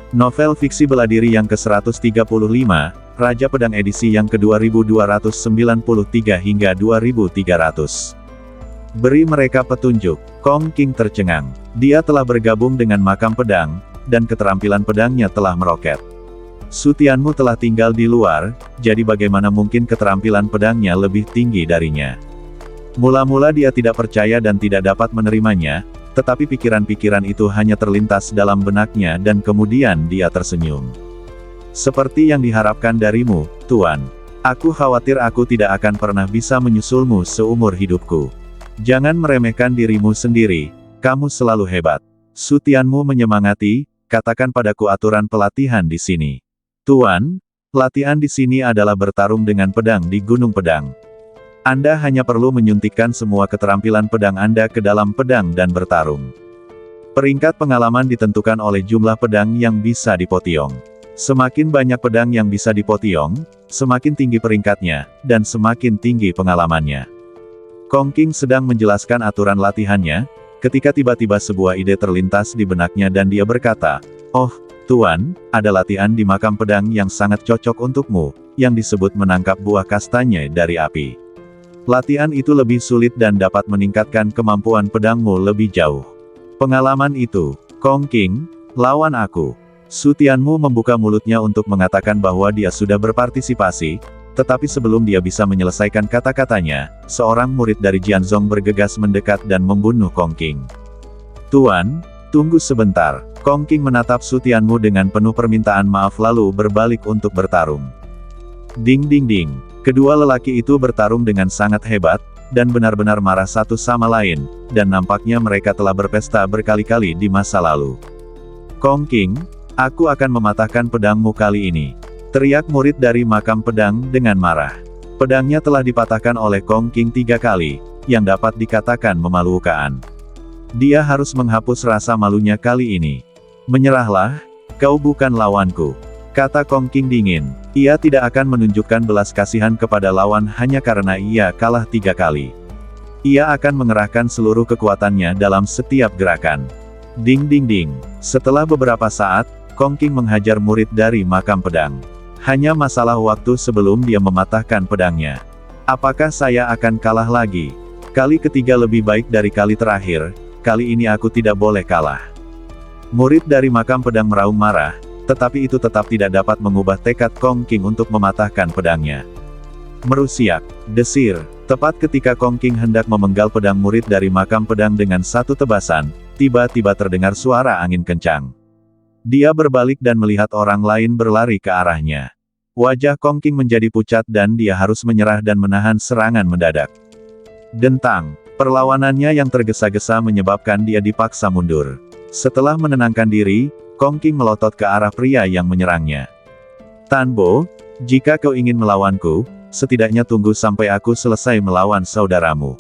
Novel fiksi bela diri yang ke-135, Raja Pedang edisi yang ke-2293 hingga 2300. Beri mereka petunjuk. Kong Qing tercengang. Dia telah bergabung dengan makam pedang, dan keterampilan pedangnya telah meroket. Su Tianmu telah tinggal di luar, jadi bagaimana mungkin keterampilan pedangnya lebih tinggi darinya. Mula-mula dia tidak percaya dan tidak dapat menerimanya, tetapi pikiran-pikiran itu hanya terlintas dalam benaknya dan kemudian dia tersenyum. Seperti yang diharapkan darimu, Tuan. Aku khawatir aku tidak akan pernah bisa menyusulmu seumur hidupku. Jangan meremehkan dirimu sendiri, kamu selalu hebat. Su Tianmu menyemangati, katakan padaku aturan pelatihan di sini. Tuan, latihan di sini adalah bertarung dengan pedang di Gunung Pedang. Anda hanya perlu menyuntikkan semua keterampilan pedang Anda ke dalam pedang dan bertarung. Peringkat pengalaman ditentukan oleh jumlah pedang yang bisa dipotiong. Semakin banyak pedang yang bisa dipotiong, semakin tinggi peringkatnya, dan semakin tinggi pengalamannya. Kong Qing sedang menjelaskan aturan latihannya, ketika tiba-tiba sebuah ide terlintas di benaknya dan dia berkata, "Oh, Tuan, ada latihan di makam pedang yang sangat cocok untukmu, yang disebut menangkap buah kastanya dari api. Latihan itu lebih sulit dan dapat meningkatkan kemampuan pedangmu lebih jauh. Pengalaman itu, Kong Qing, lawan aku." Su Tianmu membuka mulutnya untuk mengatakan bahwa dia sudah berpartisipasi, tetapi sebelum dia bisa menyelesaikan kata-katanya, seorang murid dari Jianzong bergegas mendekat dan membunuh Kong Qing. "Tuan, tunggu sebentar." Kong Qing menatap Su Tianmu dengan penuh permintaan maaf lalu berbalik untuk bertarung. Ding ding ding. Kedua lelaki itu bertarung dengan sangat hebat, dan benar-benar marah satu sama lain, dan nampaknya mereka telah berpesta berkali-kali di masa lalu. "Kong Qing, aku akan mematahkan pedangmu kali ini," teriak murid dari makam pedang dengan marah. Pedangnya telah dipatahkan oleh Kong Qing 3 kali, yang dapat dikatakan memalukan. Dia harus menghapus rasa malunya kali ini. "Menyerahlah, kau bukan lawanku," kata Kong Qing dingin. Ia tidak akan menunjukkan belas kasihan kepada lawan hanya karena ia kalah 3 kali. Ia akan mengerahkan seluruh kekuatannya dalam setiap gerakan. Ding ding ding. Setelah beberapa saat, Kong Qing menghajar murid dari makam pedang. Hanya masalah waktu sebelum dia mematahkan pedangnya. "Apakah saya akan kalah lagi? Kali ketiga lebih baik dari kali terakhir, kali ini aku tidak boleh kalah." Murid dari makam pedang meraung marah, tetapi itu tetap tidak dapat mengubah tekad Kong Qing untuk mematahkan pedangnya. Merusiak, desir, tepat ketika Kong Qing hendak memenggal pedang murid dari makam pedang dengan satu tebasan, tiba-tiba terdengar suara angin kencang. Dia berbalik dan melihat orang lain berlari ke arahnya. Wajah Kong Qing menjadi pucat dan dia harus menyerah dan menahan serangan mendadak. Dentang, perlawanannya yang tergesa-gesa menyebabkan dia dipaksa mundur. Setelah menenangkan diri, Kong Qing melotot ke arah pria yang menyerangnya. "Tan Bo, jika kau ingin melawanku, setidaknya tunggu sampai aku selesai melawan saudaramu."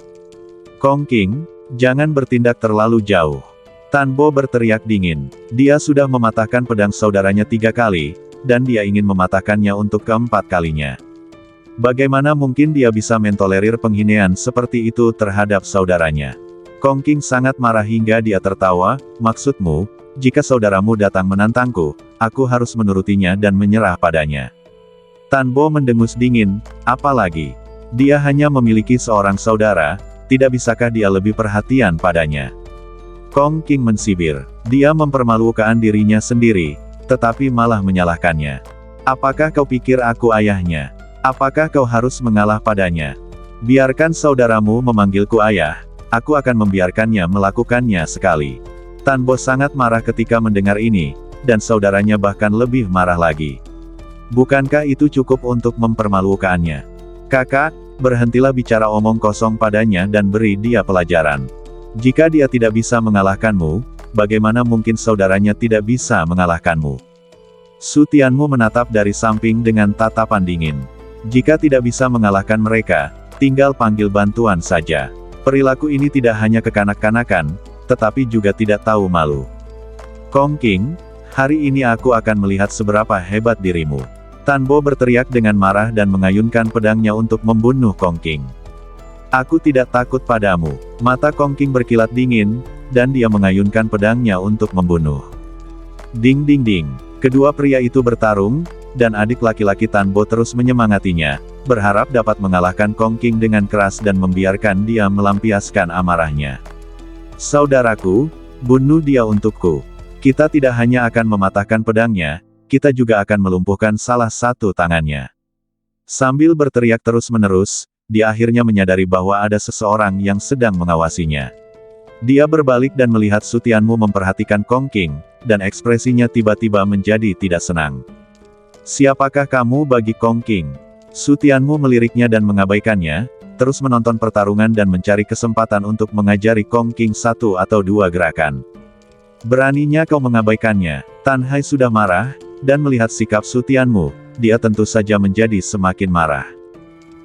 "Kong Qing, jangan bertindak terlalu jauh." Tan Bo berteriak dingin. Dia sudah mematahkan pedang saudaranya 3 kali, dan dia ingin mematahkannya untuk keempat kalinya. Bagaimana mungkin dia bisa mentolerir penghinaan seperti itu terhadap saudaranya? Kong Qing sangat marah hingga dia tertawa. "Maksudmu, jika saudaramu datang menantangku, aku harus menurutinya dan menyerah padanya?" Tan Bo mendengus dingin. "Apalagi, dia hanya memiliki seorang saudara, tidak bisakah dia lebih perhatian padanya?" Kong Qing mensibir. Dia mempermalukan dirinya sendiri, tetapi malah menyalahkannya. "Apakah kau pikir aku ayahnya? Apakah kau harus mengalah padanya? Biarkan saudaramu memanggilku ayah, aku akan membiarkannya melakukannya sekali." Tan Bo sangat marah ketika mendengar ini, dan saudaranya bahkan lebih marah lagi. Bukankah itu cukup untuk mempermalukannya? "Kakak, berhentilah bicara omong kosong padanya dan beri dia pelajaran. Jika dia tidak bisa mengalahkanmu, bagaimana mungkin saudaranya tidak bisa mengalahkanmu?" Su Tianmu menatap dari samping dengan tatapan dingin. "Jika tidak bisa mengalahkan mereka, tinggal panggil bantuan saja. Perilaku ini tidak hanya kekanak-kanakan, tetapi juga tidak tahu malu. Kong Qing, hari ini aku akan melihat seberapa hebat dirimu." Tan Bo berteriak dengan marah dan mengayunkan pedangnya untuk membunuh Kong Qing. "Aku tidak takut padamu." Mata Kong Qing berkilat dingin, dan dia mengayunkan pedangnya untuk membunuh. Ding ding ding. Kedua pria itu bertarung, dan adik laki-laki Tan Bo terus menyemangatinya, berharap dapat mengalahkan Kong Qing dengan keras dan membiarkan dia melampiaskan amarahnya. Saudaraku, bunuh dia untukku. Kita tidak hanya akan mematahkan pedangnya, kita juga akan melumpuhkan salah satu tangannya. Sambil berteriak terus-menerus, dia akhirnya menyadari bahwa ada seseorang yang sedang mengawasinya. Dia berbalik dan melihat Su Tianmu memperhatikan Kong Qing, dan ekspresinya tiba-tiba menjadi tidak senang. Siapakah kamu bagi Kong Qing? Su Tianmu meliriknya dan mengabaikannya, terus menonton pertarungan dan mencari kesempatan untuk mengajari Kong Qing satu atau dua gerakan. Beraninya kau mengabaikannya. Tan Hai sudah marah, dan melihat sikap Su Tianmu, dia tentu saja menjadi semakin marah.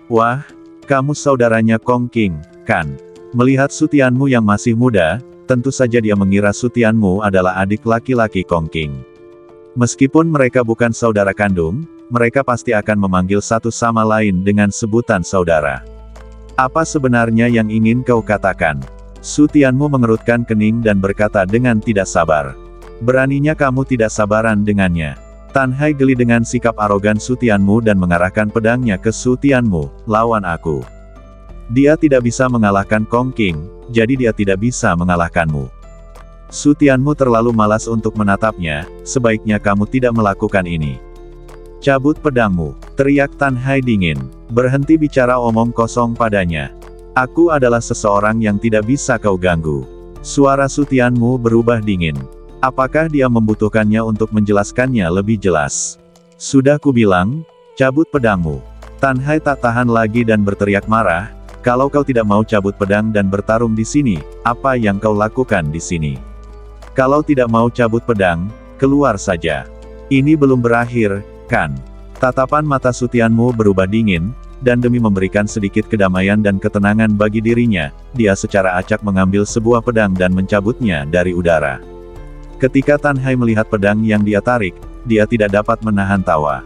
Wah, kamu saudaranya Kong Qing, kan? Melihat Su Tianmu yang masih muda, tentu saja dia mengira Su Tianmu adalah adik laki-laki Kong Qing. Meskipun mereka bukan saudara kandung, mereka pasti akan memanggil satu sama lain dengan sebutan saudara. Apa sebenarnya yang ingin kau katakan? Su Tianmu mengerutkan kening dan berkata dengan tidak sabar. Beraninya kamu tidak sabaran dengannya. Tan Hai geli dengan sikap arogan Su Tianmu dan mengarahkan pedangnya ke Su Tianmu, lawan aku. Dia tidak bisa mengalahkan Kong Qing, jadi dia tidak bisa mengalahkanmu. Su Tianmu terlalu malas untuk menatapnya, sebaiknya kamu tidak melakukan ini. Cabut pedangmu, teriak Tan Hai dingin. Berhenti bicara omong kosong padanya. Aku adalah seseorang yang tidak bisa kau ganggu. Suara Su Tianmu berubah dingin. Apakah dia membutuhkannya untuk menjelaskannya lebih jelas? Sudah kubilang, cabut pedangmu. Tan Hai tak tahan lagi dan berteriak marah, kalau kau tidak mau cabut pedang dan bertarung di sini, apa yang kau lakukan di sini? Kalau tidak mau cabut pedang, keluar saja. Ini belum berakhir, kan? Tatapan mata Su Tianmu berubah dingin, dan demi memberikan sedikit kedamaian dan ketenangan bagi dirinya, dia secara acak mengambil sebuah pedang dan mencabutnya dari udara. Ketika Tan Hai melihat pedang yang dia tarik, dia tidak dapat menahan tawa.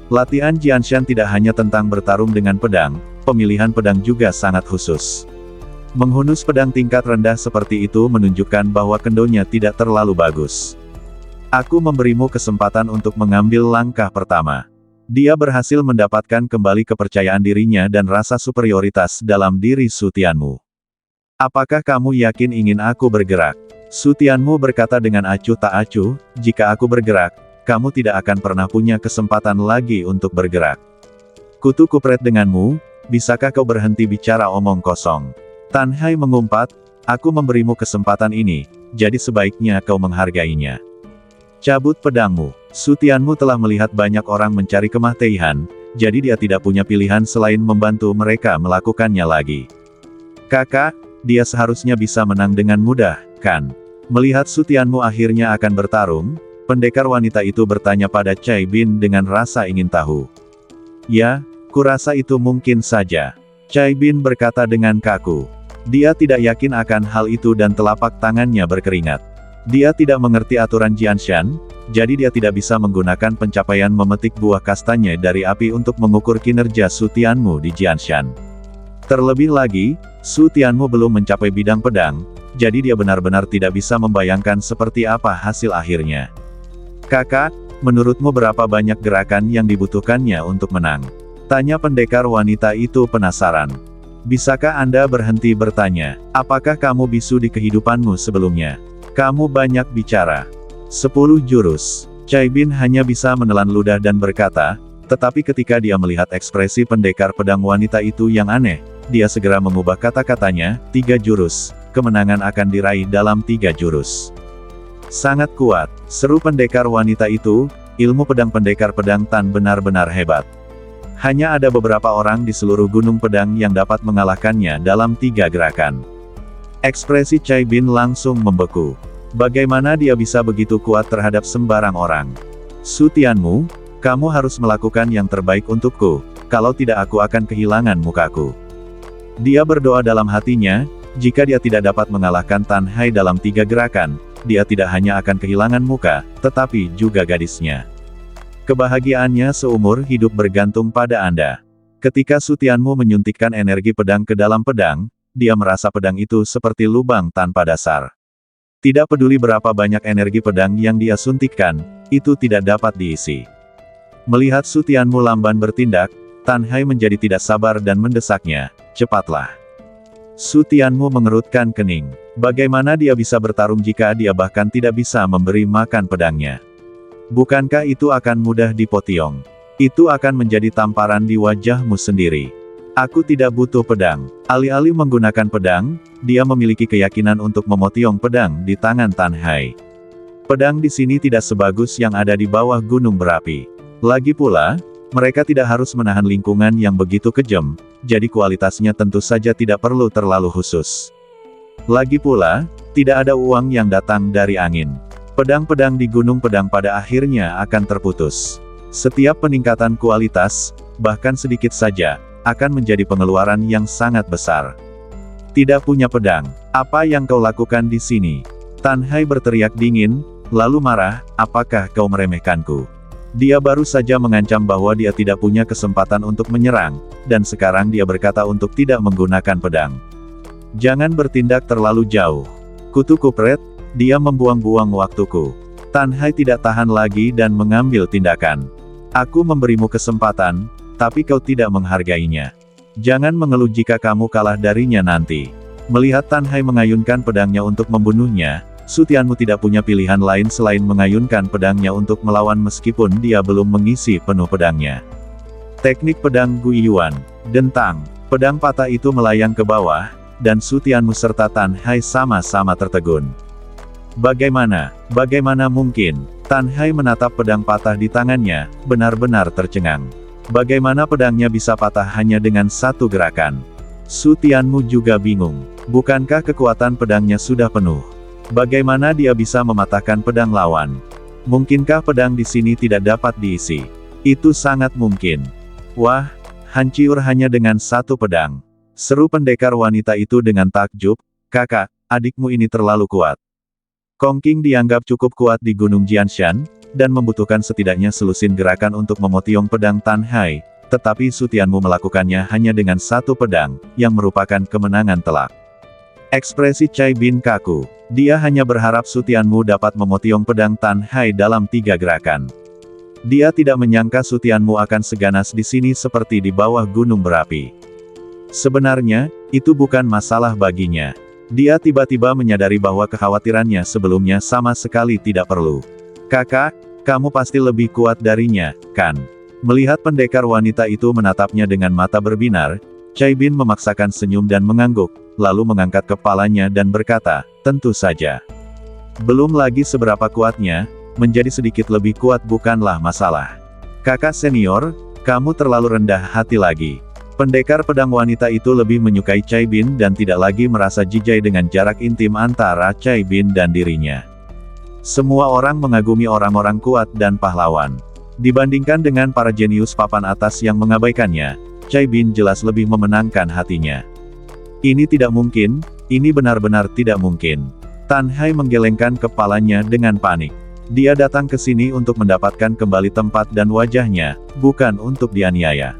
Latihan Jianshan tidak hanya tentang bertarung dengan pedang, pemilihan pedang juga sangat khusus. Menghunus pedang tingkat rendah seperti itu menunjukkan bahwa kendonya tidak terlalu bagus. Aku memberimu kesempatan untuk mengambil langkah pertama. Dia berhasil mendapatkan kembali kepercayaan dirinya dan rasa superioritas dalam diri Su Tianmu. Apakah kamu yakin ingin aku bergerak? Su Tianmu berkata dengan acuh tak acuh, jika aku bergerak, kamu tidak akan pernah punya kesempatan lagi untuk bergerak. Kutu kupret denganmu, bisakah kau berhenti bicara omong kosong? Tan Hai mengumpat, aku memberimu kesempatan ini, jadi sebaiknya kau menghargainya. Cabut pedangmu. Su Tianmu telah melihat banyak orang mencari kemah Teihan, jadi dia tidak punya pilihan selain membantu mereka melakukannya lagi. Kakak, dia seharusnya bisa menang dengan mudah, kan? Melihat Su Tianmu akhirnya akan bertarung, pendekar wanita itu bertanya pada Cai Bin dengan rasa ingin tahu. Ya, kurasa itu mungkin saja. Cai Bin berkata dengan kaku. Dia tidak yakin akan hal itu dan telapak tangannya berkeringat. Dia tidak mengerti aturan Jianshan, jadi dia tidak bisa menggunakan pencapaian memetik buah kastanya dari api untuk mengukur kinerja Su Tianmu di Jianshan. Terlebih lagi, Su Tianmu belum mencapai bidang pedang, jadi dia benar-benar tidak bisa membayangkan seperti apa hasil akhirnya. Kakak, menurutmu berapa banyak gerakan yang dibutuhkannya untuk menang? Tanya pendekar wanita itu penasaran. Bisakah Anda berhenti bertanya? Apakah kamu bisu di kehidupanmu sebelumnya? Kamu banyak bicara. 10 jurus. Cai Bin hanya bisa menelan ludah dan berkata, tetapi ketika dia melihat ekspresi pendekar pedang wanita itu yang aneh, dia segera mengubah kata-katanya, 3 jurus. Kemenangan akan diraih dalam 3 jurus. Sangat kuat, seru pendekar wanita itu, ilmu pedang pendekar pedang Tan benar-benar hebat. Hanya ada beberapa orang di seluruh gunung pedang yang dapat mengalahkannya dalam 3 gerakan. Ekspresi Cai Bin langsung membeku. Bagaimana dia bisa begitu kuat terhadap sembarang orang? Su Tianmu, kamu harus melakukan yang terbaik untukku, kalau tidak aku akan kehilangan mukaku. Dia berdoa dalam hatinya, jika dia tidak dapat mengalahkan Tan Hai dalam 3 gerakan, dia tidak hanya akan kehilangan muka, tetapi juga gadisnya. Kebahagiaannya seumur hidup bergantung pada Anda. Ketika Su Tianmu menyuntikkan energi pedang ke dalam pedang, dia merasa pedang itu seperti lubang tanpa dasar. Tidak peduli berapa banyak energi pedang yang dia suntikkan, itu tidak dapat diisi. Melihat Su Tianmu lamban bertindak, Tan Hai menjadi tidak sabar dan mendesaknya, cepatlah. Su Tianmu mengerutkan kening. Bagaimana dia bisa bertarung jika dia bahkan tidak bisa memberi makan pedangnya? Bukankah itu akan mudah dipotiong? Itu akan menjadi tamparan di wajahmu sendiri. Aku tidak butuh pedang. Alih-alih menggunakan pedang, dia memiliki keyakinan untuk memotiong pedang di tangan Tan Hai. Pedang di sini tidak sebagus yang ada di bawah gunung berapi. Lagi pula, mereka tidak harus menahan lingkungan yang begitu kejam, jadi kualitasnya tentu saja tidak perlu terlalu khusus. Lagi pula, tidak ada uang yang datang dari angin. Pedang-pedang di Gunung Pedang pada akhirnya akan terputus. Setiap peningkatan kualitas, bahkan sedikit saja, akan menjadi pengeluaran yang sangat besar. Tidak punya pedang, apa yang kau lakukan di sini? Tan Hai berteriak dingin, lalu marah, apakah kau meremehkanku? Dia baru saja mengancam bahwa dia tidak punya kesempatan untuk menyerang, dan sekarang dia berkata untuk tidak menggunakan pedang. Jangan bertindak terlalu jauh. Kutu kupret, dia membuang-buang waktuku. Tan Hai tidak tahan lagi dan mengambil tindakan. Aku memberimu kesempatan, tapi kau tidak menghargainya. Jangan mengeluh jika kamu kalah darinya nanti. Melihat Tan Hai mengayunkan pedangnya untuk membunuhnya, Su Tianmu tidak punya pilihan lain selain mengayunkan pedangnya untuk melawan meskipun dia belum mengisi penuh pedangnya. Teknik pedang Guiyuan. Dentang. Pedang patah itu melayang ke bawah, dan Su Tianmu serta Tan Hai sama-sama tertegun. Bagaimana mungkin? Tan Hai menatap pedang patah di tangannya, benar-benar tercengang. Bagaimana pedangnya bisa patah hanya dengan satu gerakan? Su Tianmu juga bingung. Bukankah kekuatan pedangnya sudah penuh? Bagaimana dia bisa mematahkan pedang lawan? Mungkinkah pedang di sini tidak dapat diisi? Itu sangat mungkin. Wah, hancur hanya dengan satu pedang. Seru pendekar wanita itu dengan takjub, kakak, adikmu ini terlalu kuat. Kong Qing dianggap cukup kuat di Gunung Jianshan, dan membutuhkan setidaknya selusin gerakan untuk memotiong pedang Tan Hai, tetapi Su Tianmu melakukannya hanya dengan satu pedang, yang merupakan kemenangan telak. Ekspresi Cai Bin kaku. Dia hanya berharap Su Tianmu dapat memotiong pedang Tan Hai dalam 3 gerakan. Dia tidak menyangka Su Tianmu akan seganas di sini seperti di bawah gunung berapi. Sebenarnya, itu bukan masalah baginya. Dia tiba-tiba menyadari bahwa kekhawatirannya sebelumnya sama sekali tidak perlu. Kakak, kamu pasti lebih kuat darinya, kan? Melihat pendekar wanita itu menatapnya dengan mata berbinar, Cai Bin memaksakan senyum dan mengangguk, lalu mengangkat kepalanya dan berkata, tentu saja. Belum lagi seberapa kuatnya, menjadi sedikit lebih kuat bukanlah masalah. Kakak senior, kamu terlalu rendah hati lagi. Pendekar pedang wanita itu lebih menyukai Cai Bin dan tidak lagi merasa jijai dengan jarak intim antara Cai Bin dan dirinya. Semua orang mengagumi orang-orang kuat dan pahlawan. Dibandingkan dengan para jenius papan atas yang mengabaikannya, Cai Bin jelas lebih memenangkan hatinya. Ini tidak mungkin, ini benar-benar tidak mungkin. Tan Hai menggelengkan kepalanya dengan panik. Dia datang ke sini untuk mendapatkan kembali tempat dan wajahnya, bukan untuk dianiaya.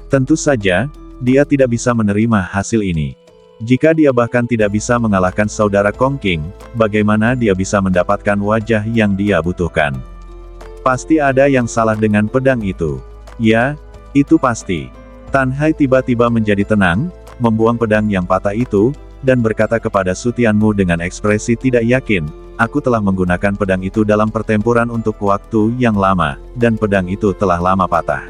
Tentu saja, dia tidak bisa menerima hasil ini. Jika dia bahkan tidak bisa mengalahkan saudara Kong Qing, bagaimana dia bisa mendapatkan wajah yang dia butuhkan? Pasti ada yang salah dengan pedang itu. Ya, itu pasti. Tan Hai tiba-tiba menjadi tenang, membuang pedang yang patah itu, dan berkata kepada Su Tianmu dengan ekspresi tidak yakin, aku telah menggunakan pedang itu dalam pertempuran untuk waktu yang lama, dan pedang itu telah lama patah.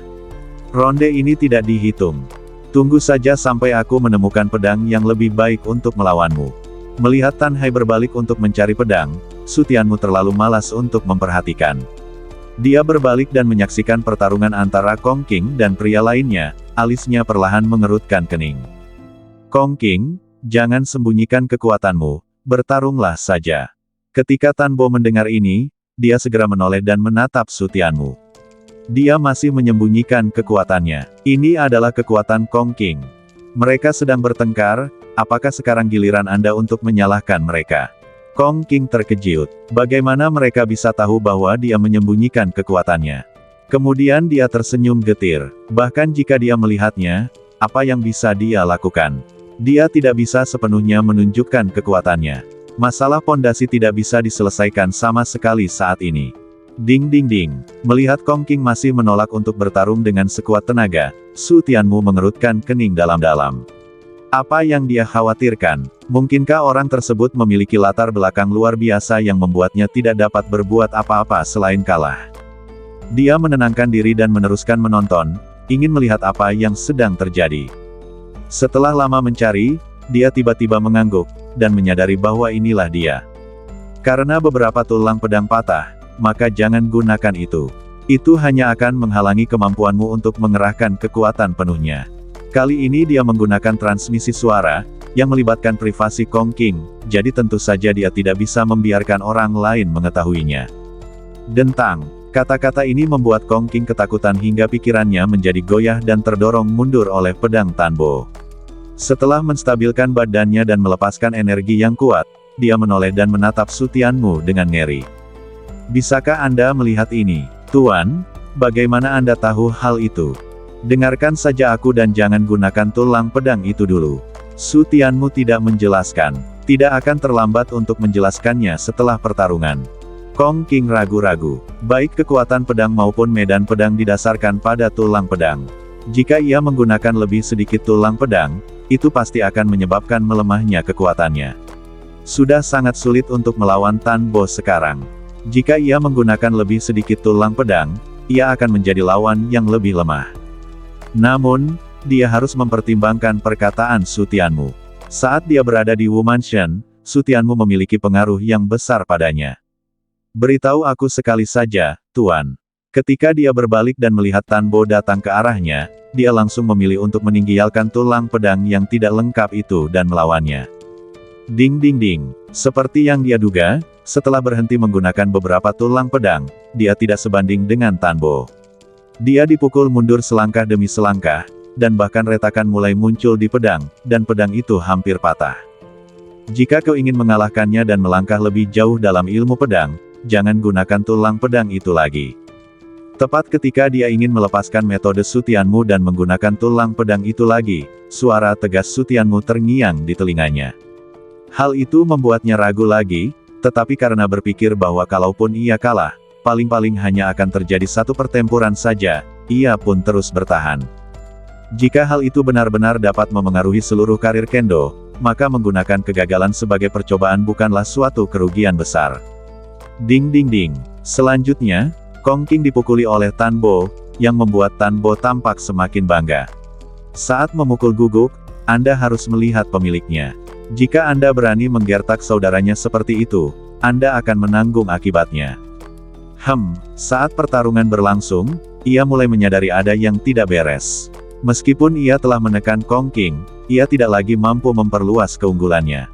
Ronde ini tidak dihitung. Tunggu saja sampai aku menemukan pedang yang lebih baik untuk melawanmu. Melihat Tan Hai berbalik untuk mencari pedang, Su Tianmu terlalu malas untuk memperhatikan. Dia berbalik dan menyaksikan pertarungan antara Kong Qing dan pria lainnya, alisnya perlahan mengerutkan kening. Kong Qing, jangan sembunyikan kekuatanmu, bertarunglah saja. Ketika Tan Bo mendengar ini, dia segera menoleh dan menatap Su Tianmu. Dia masih menyembunyikan kekuatannya. Ini adalah kekuatan Kong Qing. Mereka sedang bertengkar, apakah sekarang giliran Anda untuk menyalahkan mereka? Kong Qing terkejut. Bagaimana mereka bisa tahu bahwa dia menyembunyikan kekuatannya? Kemudian dia tersenyum getir. Bahkan jika dia melihatnya, apa yang bisa dia lakukan? Dia tidak bisa sepenuhnya menunjukkan kekuatannya. Masalah pondasi tidak bisa diselesaikan sama sekali saat ini. Ding ding ding. Melihat Kong Qing masih menolak untuk bertarung dengan sekuat tenaga, Su Tianmu mengerutkan kening dalam-dalam. Apa yang dia khawatirkan? Mungkinkah orang tersebut memiliki latar belakang luar biasa yang membuatnya tidak dapat berbuat apa-apa selain kalah? Dia menenangkan diri dan meneruskan menonton, ingin melihat apa yang sedang terjadi. Setelah lama mencari, dia tiba-tiba mengangguk, dan menyadari bahwa inilah dia. Karena beberapa tulang pedang patah, maka jangan gunakan itu. Itu hanya akan menghalangi kemampuanmu untuk mengerahkan kekuatan penuhnya. Kali ini dia menggunakan transmisi suara, yang melibatkan privasi Kong Qing, jadi tentu saja dia tidak bisa membiarkan orang lain mengetahuinya. Dentang. Kata-kata ini membuat Kong Qing ketakutan hingga pikirannya menjadi goyah dan terdorong mundur oleh pedang Tanbo. Setelah menstabilkan badannya dan melepaskan energi yang kuat, dia menoleh dan menatap Su Tianmu dengan ngeri. Bisakah Anda melihat ini, Tuan? Bagaimana Anda tahu hal itu? Dengarkan saja aku dan jangan gunakan tulang pedang itu dulu. Su Tianmu tidak menjelaskan. Tidak akan terlambat untuk menjelaskannya setelah pertarungan. Kong Qing ragu-ragu. Baik kekuatan pedang maupun medan pedang didasarkan pada tulang pedang. Jika ia menggunakan lebih sedikit tulang pedang, itu pasti akan menyebabkan melemahnya kekuatannya. Sudah sangat sulit untuk melawan Tanbo sekarang. Jika ia menggunakan lebih sedikit tulang pedang, ia akan menjadi lawan yang lebih lemah. Namun, dia harus mempertimbangkan perkataan Su Tianmu. Saat dia berada di Wu Mansion, Su Tianmu memiliki pengaruh yang besar padanya. Beritahu aku sekali saja, Tuan. Ketika dia berbalik dan melihat Tanbo datang ke arahnya, dia langsung memilih untuk meninggalkan tulang pedang yang tidak lengkap itu dan melawannya. Ding ding ding. Seperti yang dia duga, setelah berhenti menggunakan beberapa tulang pedang, dia tidak sebanding dengan Tanbo. Dia dipukul mundur selangkah demi selangkah, dan bahkan retakan mulai muncul di pedang, dan pedang itu hampir patah. Jika kau ingin mengalahkannya dan melangkah lebih jauh dalam ilmu pedang, jangan gunakan tulang pedang itu lagi. Tepat ketika dia ingin melepaskan metode Su Tianmu dan menggunakan tulang pedang itu lagi, suara tegas Su Tianmu terngiang di telinganya. Hal itu membuatnya ragu lagi, tetapi karena berpikir bahwa kalaupun ia kalah, paling-paling hanya akan terjadi satu pertempuran saja, ia pun terus bertahan. Jika hal itu benar-benar dapat memengaruhi seluruh karir Kendo, maka menggunakan kegagalan sebagai percobaan bukanlah suatu kerugian besar. Ding ding ding. Selanjutnya, Kong Qing dipukuli oleh Tanbo, yang membuat Tanbo tampak semakin bangga. Saat memukul guguk, Anda harus melihat pemiliknya. Jika Anda berani menggertak saudaranya seperti itu, Anda akan menanggung akibatnya. Saat pertarungan berlangsung, ia mulai menyadari ada yang tidak beres. Meskipun ia telah menekan Kong Qing, ia tidak lagi mampu memperluas keunggulannya.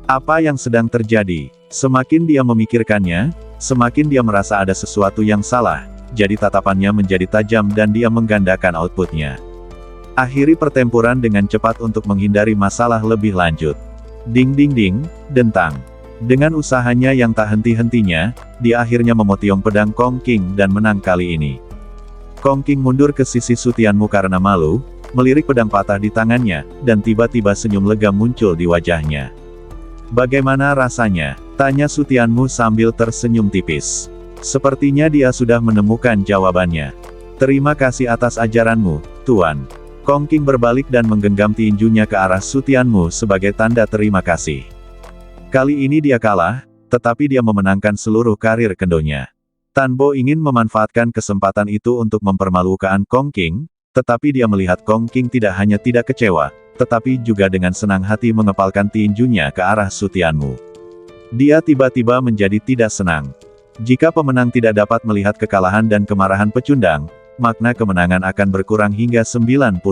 Apa yang sedang terjadi? Semakin dia memikirkannya, semakin dia merasa ada sesuatu yang salah, jadi tatapannya menjadi tajam dan dia menggandakan outputnya. Akhiri pertempuran dengan cepat untuk menghindari masalah lebih lanjut. Ding ding ding, dentang. Dengan usahanya yang tak henti-hentinya, dia akhirnya memotiong pedang Kong Qing dan menang kali ini. Kong Qing mundur ke sisi Su Tianmu karena malu, melirik pedang patah di tangannya, dan tiba-tiba senyum lega muncul di wajahnya. Bagaimana rasanya? Tanya Su Tianmu sambil tersenyum tipis. Sepertinya dia sudah menemukan jawabannya. Terima kasih atas ajaranmu, Tuan. Kong Qing berbalik dan menggenggam tinjunya ke arah Su Tianmu sebagai tanda terima kasih. Kali ini dia kalah, tetapi dia memenangkan seluruh karir Kendonya. Tanbo ingin memanfaatkan kesempatan itu untuk mempermalukan Kong Qing, tetapi dia melihat Kong Qing tidak hanya tidak kecewa, tetapi juga dengan senang hati mengepalkan tinjunya ke arah Su Tianmu. Dia tiba-tiba menjadi tidak senang. Jika pemenang tidak dapat melihat kekalahan dan kemarahan pecundang, makna kemenangan akan berkurang hingga 90%.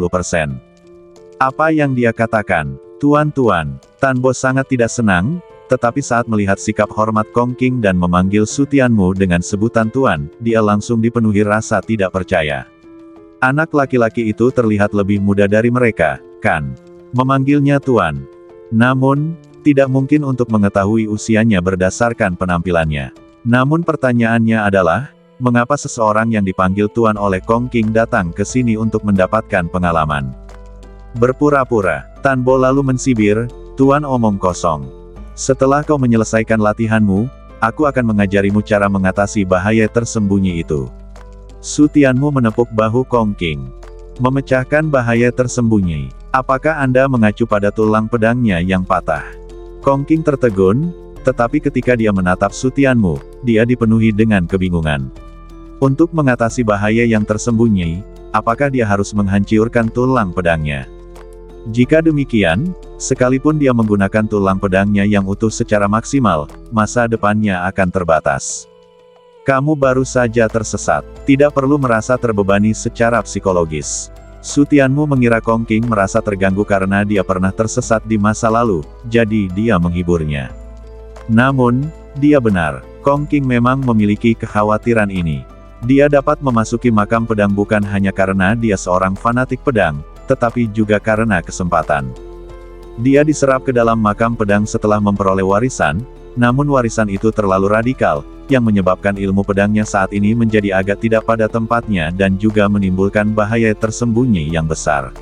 Apa yang dia katakan? Tuan-tuan, Tanbo sangat tidak senang, tetapi saat melihat sikap hormat Kong Qing dan memanggil Su Tianmu dengan sebutan Tuan, dia langsung dipenuhi rasa tidak percaya. Anak laki-laki itu terlihat lebih muda dari mereka, kan? Memanggilnya Tuan. Namun, tidak mungkin untuk mengetahui usianya berdasarkan penampilannya. Namun pertanyaannya adalah, mengapa seseorang yang dipanggil Tuan oleh Kong Qing datang ke sini untuk mendapatkan pengalaman? Berpura-pura, Tanbo lalu mensibir, Tuan omong kosong. Setelah kau menyelesaikan latihanmu, aku akan mengajarimu cara mengatasi bahaya tersembunyi itu. Su Tianmu menepuk bahu Kong Qing. Memecahkan bahaya tersembunyi. Apakah Anda mengacu pada tulang pedangnya yang patah? Kong Qing tertegun, tetapi ketika dia menatap Su Tianmu, dia dipenuhi dengan kebingungan. Untuk mengatasi bahaya yang tersembunyi, apakah dia harus menghancurkan tulang pedangnya? Jika demikian, sekalipun dia menggunakan tulang pedangnya yang utuh secara maksimal, masa depannya akan terbatas. Kamu baru saja tersesat, tidak perlu merasa terbebani secara psikologis. Su Tianmu mengira Kong Qing merasa terganggu karena dia pernah tersesat di masa lalu, jadi dia menghiburnya. Namun, dia benar, Kong Qing memang memiliki kekhawatiran ini. Dia dapat memasuki makam pedang bukan hanya karena dia seorang fanatik pedang, tetapi juga karena kesempatan. Dia diserap ke dalam makam pedang setelah memperoleh warisan, namun warisan itu terlalu radikal, yang menyebabkan ilmu pedangnya saat ini menjadi agak tidak pada tempatnya dan juga menimbulkan bahaya tersembunyi yang besar.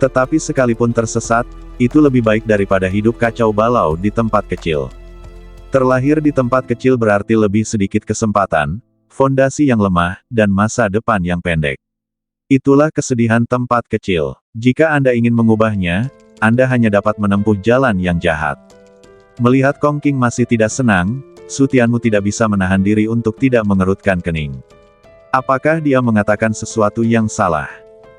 Tetapi sekalipun tersesat, itu lebih baik daripada hidup kacau balau di tempat kecil. Terlahir di tempat kecil berarti lebih sedikit kesempatan, fondasi yang lemah, dan masa depan yang pendek. Itulah kesedihan tempat kecil. Jika Anda ingin mengubahnya, Anda hanya dapat menempuh jalan yang jahat. Melihat Kong Qing masih tidak senang, Su Tianmu tidak bisa menahan diri untuk tidak mengerutkan kening. Apakah dia mengatakan sesuatu yang salah?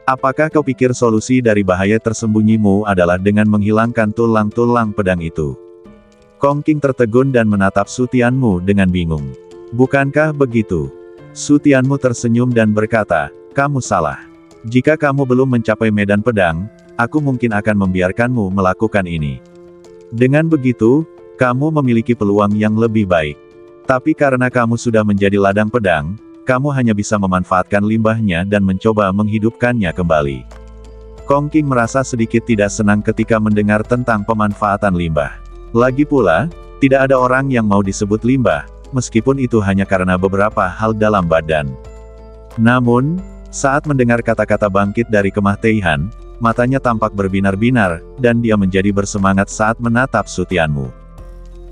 Apakah kau pikir solusi dari bahaya tersembunyimu adalah dengan menghilangkan tulang-tulang pedang itu? Kong Qing tertegun dan menatap Su Tianmu dengan bingung. Bukankah begitu? Su Tianmu tersenyum dan berkata, kamu salah. Jika kamu belum mencapai medan pedang, aku mungkin akan membiarkanmu melakukan ini. Dengan begitu, kamu memiliki peluang yang lebih baik. Tapi karena kamu sudah menjadi ladang pedang, kamu hanya bisa memanfaatkan limbahnya dan mencoba menghidupkannya kembali. Kong Qing merasa sedikit tidak senang ketika mendengar tentang pemanfaatan limbah. Lagi pula, tidak ada orang yang mau disebut limbah, meskipun itu hanya karena beberapa hal dalam badan. Namun, saat mendengar kata-kata bangkit dari kemah Teihan, matanya tampak berbinar-binar, dan dia menjadi bersemangat saat menatap Su Tianmu.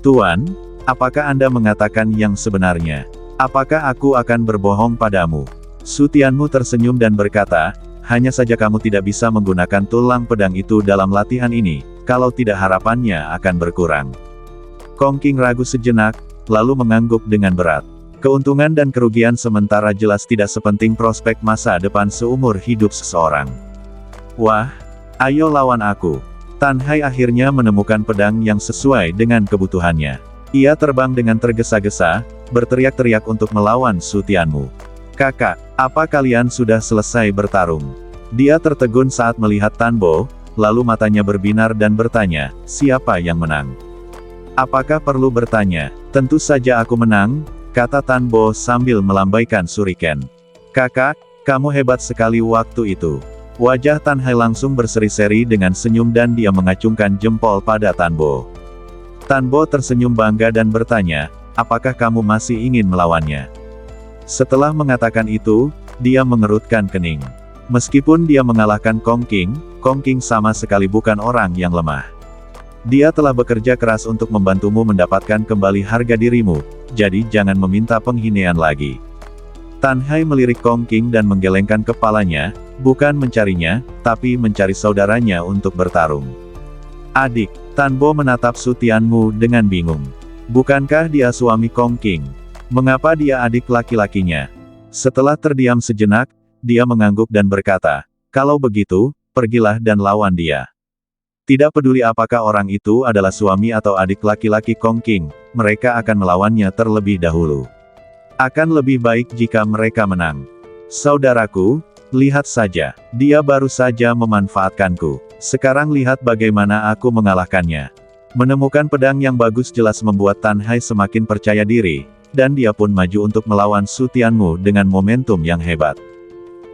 Tuan, apakah Anda mengatakan yang sebenarnya? Apakah aku akan berbohong padamu? Su Tianmu tersenyum dan berkata, hanya saja kamu tidak bisa menggunakan tulang pedang itu dalam latihan ini, kalau tidak harapannya akan berkurang. Kong Qing ragu sejenak, lalu mengangguk dengan berat. Keuntungan dan kerugian sementara jelas tidak sepenting prospek masa depan seumur hidup seseorang. Wah, ayo lawan aku. Tan Hai akhirnya menemukan pedang yang sesuai dengan kebutuhannya. Ia terbang dengan tergesa-gesa, berteriak-teriak untuk melawan Su Tianmu. Kakak, apa kalian sudah selesai bertarung? Dia tertegun saat melihat Tan Bo, lalu matanya berbinar dan bertanya, siapa yang menang? Apakah perlu bertanya? Tentu saja aku menang, kata Tan Bo sambil melambaikan shuriken. Kakak, kamu hebat sekali waktu itu. Wajah Tan Hai langsung berseri-seri dengan senyum dan dia mengacungkan jempol pada Tan Bo. Tan Bo tersenyum bangga dan bertanya, apakah kamu masih ingin melawannya? Setelah mengatakan itu, dia mengerutkan kening. Meskipun dia mengalahkan Kong Qing sama sekali bukan orang yang lemah. Dia telah bekerja keras untuk membantumu mendapatkan kembali harga dirimu, jadi jangan meminta penghinaan lagi. Tan Hai melirik Kong Qing dan menggelengkan kepalanya, bukan mencarinya, tapi mencari saudaranya untuk bertarung. Adik, Tan Bo menatap Su Tianmu dengan bingung. Bukankah dia suami Kong Qing? Mengapa dia adik laki-lakinya? Setelah terdiam sejenak, dia mengangguk dan berkata, kalau begitu, pergilah dan lawan dia. Tidak peduli apakah orang itu adalah suami atau adik laki-laki Kong Qing, mereka akan melawannya terlebih dahulu. Akan lebih baik jika mereka menang. Saudaraku, lihat saja, dia baru saja memanfaatkanku. Sekarang lihat bagaimana aku mengalahkannya. Menemukan pedang yang bagus jelas membuat Tan Hai semakin percaya diri, dan dia pun maju untuk melawan Su Tianmu dengan momentum yang hebat.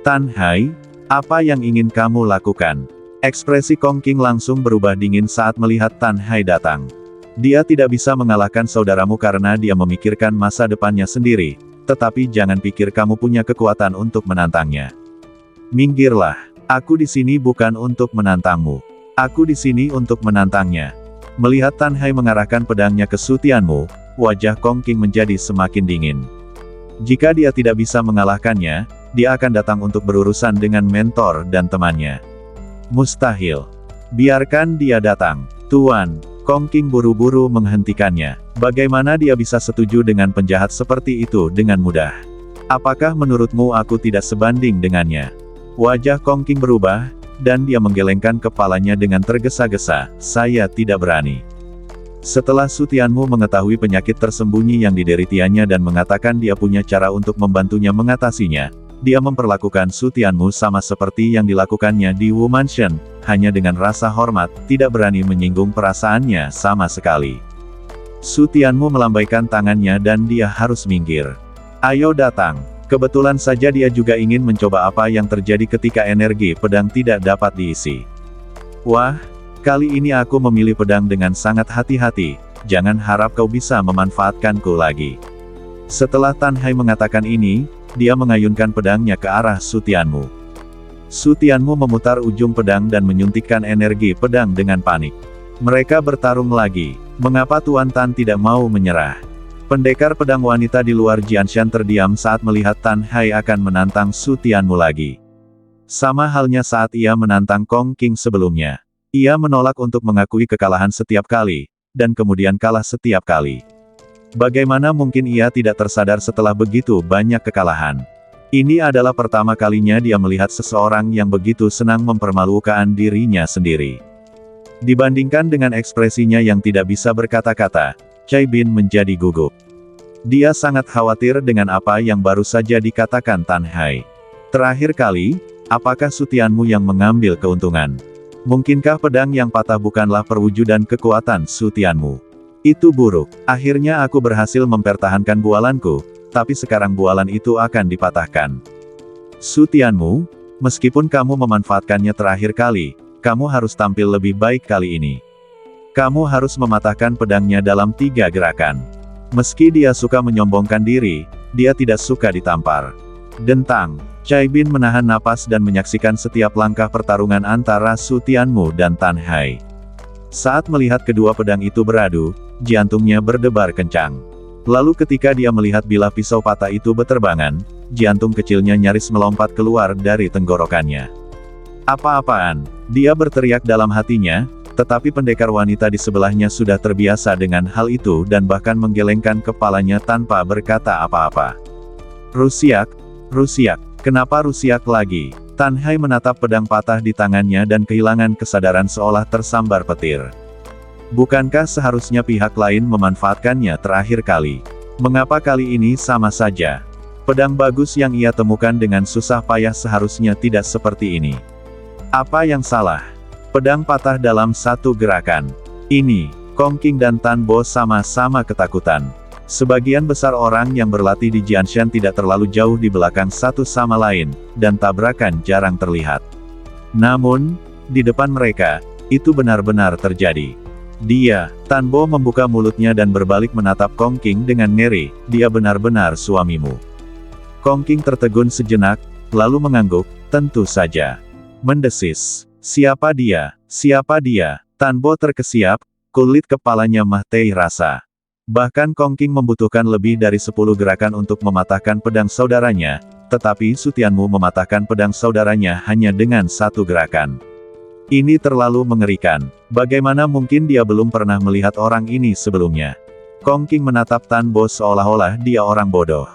Tan Hai, apa yang ingin kamu lakukan? Ekspresi Kong Qing langsung berubah dingin saat melihat Tan Hai datang. Dia tidak bisa mengalahkan saudaramu karena dia memikirkan masa depannya sendiri, tetapi jangan pikir kamu punya kekuatan untuk menantangnya. Minggirlah, aku di sini bukan untuk menantangmu. Aku di sini untuk menantangnya. Melihat Tan Hai mengarahkan pedangnya ke Su Tianmu, wajah Kong Qing menjadi semakin dingin. Jika dia tidak bisa mengalahkannya, dia akan datang untuk berurusan dengan mentor dan temannya. Mustahil. Biarkan dia datang, Tuan. Kong Qing buru-buru menghentikannya. Bagaimana dia bisa setuju dengan penjahat seperti itu dengan mudah? Apakah menurutmu aku tidak sebanding dengannya? Wajah Kong Qing berubah, dan dia menggelengkan kepalanya dengan tergesa-gesa. Saya tidak berani. Setelah Su Tianmu mengetahui penyakit tersembunyi yang dideritianya dan mengatakan dia punya cara untuk membantunya mengatasinya, dia memperlakukan Su Tianmu sama seperti yang dilakukannya di Wu Mansion, hanya dengan rasa hormat, tidak berani menyinggung perasaannya sama sekali. Su Tianmu melambaikan tangannya dan dia harus minggir. Ayo datang. Kebetulan saja dia juga ingin mencoba apa yang terjadi ketika energi pedang tidak dapat diisi. Wah, kali ini aku memilih pedang dengan sangat hati-hati, jangan harap kau bisa memanfaatkanku lagi. Setelah Tan Hai mengatakan ini, dia mengayunkan pedangnya ke arah Su Tianmu. Su Tianmu memutar ujung pedang dan menyuntikkan energi pedang dengan panik. Mereka bertarung lagi. Mengapa Tuan Tan tidak mau menyerah? Pendekar pedang wanita di luar Jianshan terdiam saat melihat Tan Hai akan menantang Su Tianmu lagi. Sama halnya saat ia menantang Kong Qing sebelumnya. Ia menolak untuk mengakui kekalahan setiap kali, dan kemudian kalah setiap kali. Bagaimana mungkin ia tidak tersadar setelah begitu banyak kekalahan? Ini adalah pertama kalinya dia melihat seseorang yang begitu senang mempermalukan dirinya sendiri. Dibandingkan dengan ekspresinya yang tidak bisa berkata-kata, Cai Bin menjadi gugup. Dia sangat khawatir dengan apa yang baru saja dikatakan Tan Hai. Terakhir kali, apakah Su Tianmu yang mengambil keuntungan? Mungkinkah pedang yang patah bukanlah perwujudan kekuatan Su Tianmu? Itu buruk. Akhirnya aku berhasil mempertahankan bualanku, tapi sekarang bualan itu akan dipatahkan. Su Tianmu, meskipun kamu memanfaatkannya terakhir kali, kamu harus tampil lebih baik kali ini. Kamu harus mematahkan pedangnya dalam 3 gerakan. Meski dia suka menyombongkan diri, dia tidak suka ditampar. Dentang. Cai Bin menahan napas dan menyaksikan setiap langkah pertarungan antara Su Tianmu dan Tan Hai. Saat melihat kedua pedang itu beradu, jantungnya berdebar kencang. Lalu ketika dia melihat bilah pisau patah itu beterbangan, jantung kecilnya nyaris melompat keluar dari tenggorokannya. Apa-apaan? Dia berteriak dalam hatinya, tetapi pendekar wanita di sebelahnya sudah terbiasa dengan hal itu dan bahkan menggelengkan kepalanya tanpa berkata apa-apa. Rusiak, Rusiak, kenapa Rusiak lagi? Tan Hai menatap pedang patah di tangannya dan kehilangan kesadaran seolah tersambar petir. Bukankah seharusnya pihak lain memanfaatkannya terakhir kali? Mengapa kali ini sama saja? Pedang bagus yang ia temukan dengan susah payah seharusnya tidak seperti ini. Apa yang salah? Pedang patah dalam 1 gerakan. Ini, Kong Qing dan Tan Bo sama-sama ketakutan. Sebagian besar orang yang berlatih di Jianshan tidak terlalu jauh di belakang satu sama lain, dan tabrakan jarang terlihat. Namun, di depan mereka, itu benar-benar terjadi. Dia, Tan Bo membuka mulutnya dan berbalik menatap Kong Qing dengan ngeri, dia benar-benar suamimu. Kong Qing tertegun sejenak, lalu mengangguk, tentu saja. Mendesis. Siapa dia? Siapa dia? Tan Bo terkesiap, kulit kepalanya mah-tei rasa. Bahkan Kong Qing membutuhkan lebih dari 10 gerakan untuk mematahkan pedang saudaranya, tetapi Su Tianmu mematahkan pedang saudaranya hanya dengan 1 gerakan. Ini terlalu mengerikan. Bagaimana mungkin dia belum pernah melihat orang ini sebelumnya? Kong Qing menatap Tan Bo seolah-olah dia orang bodoh.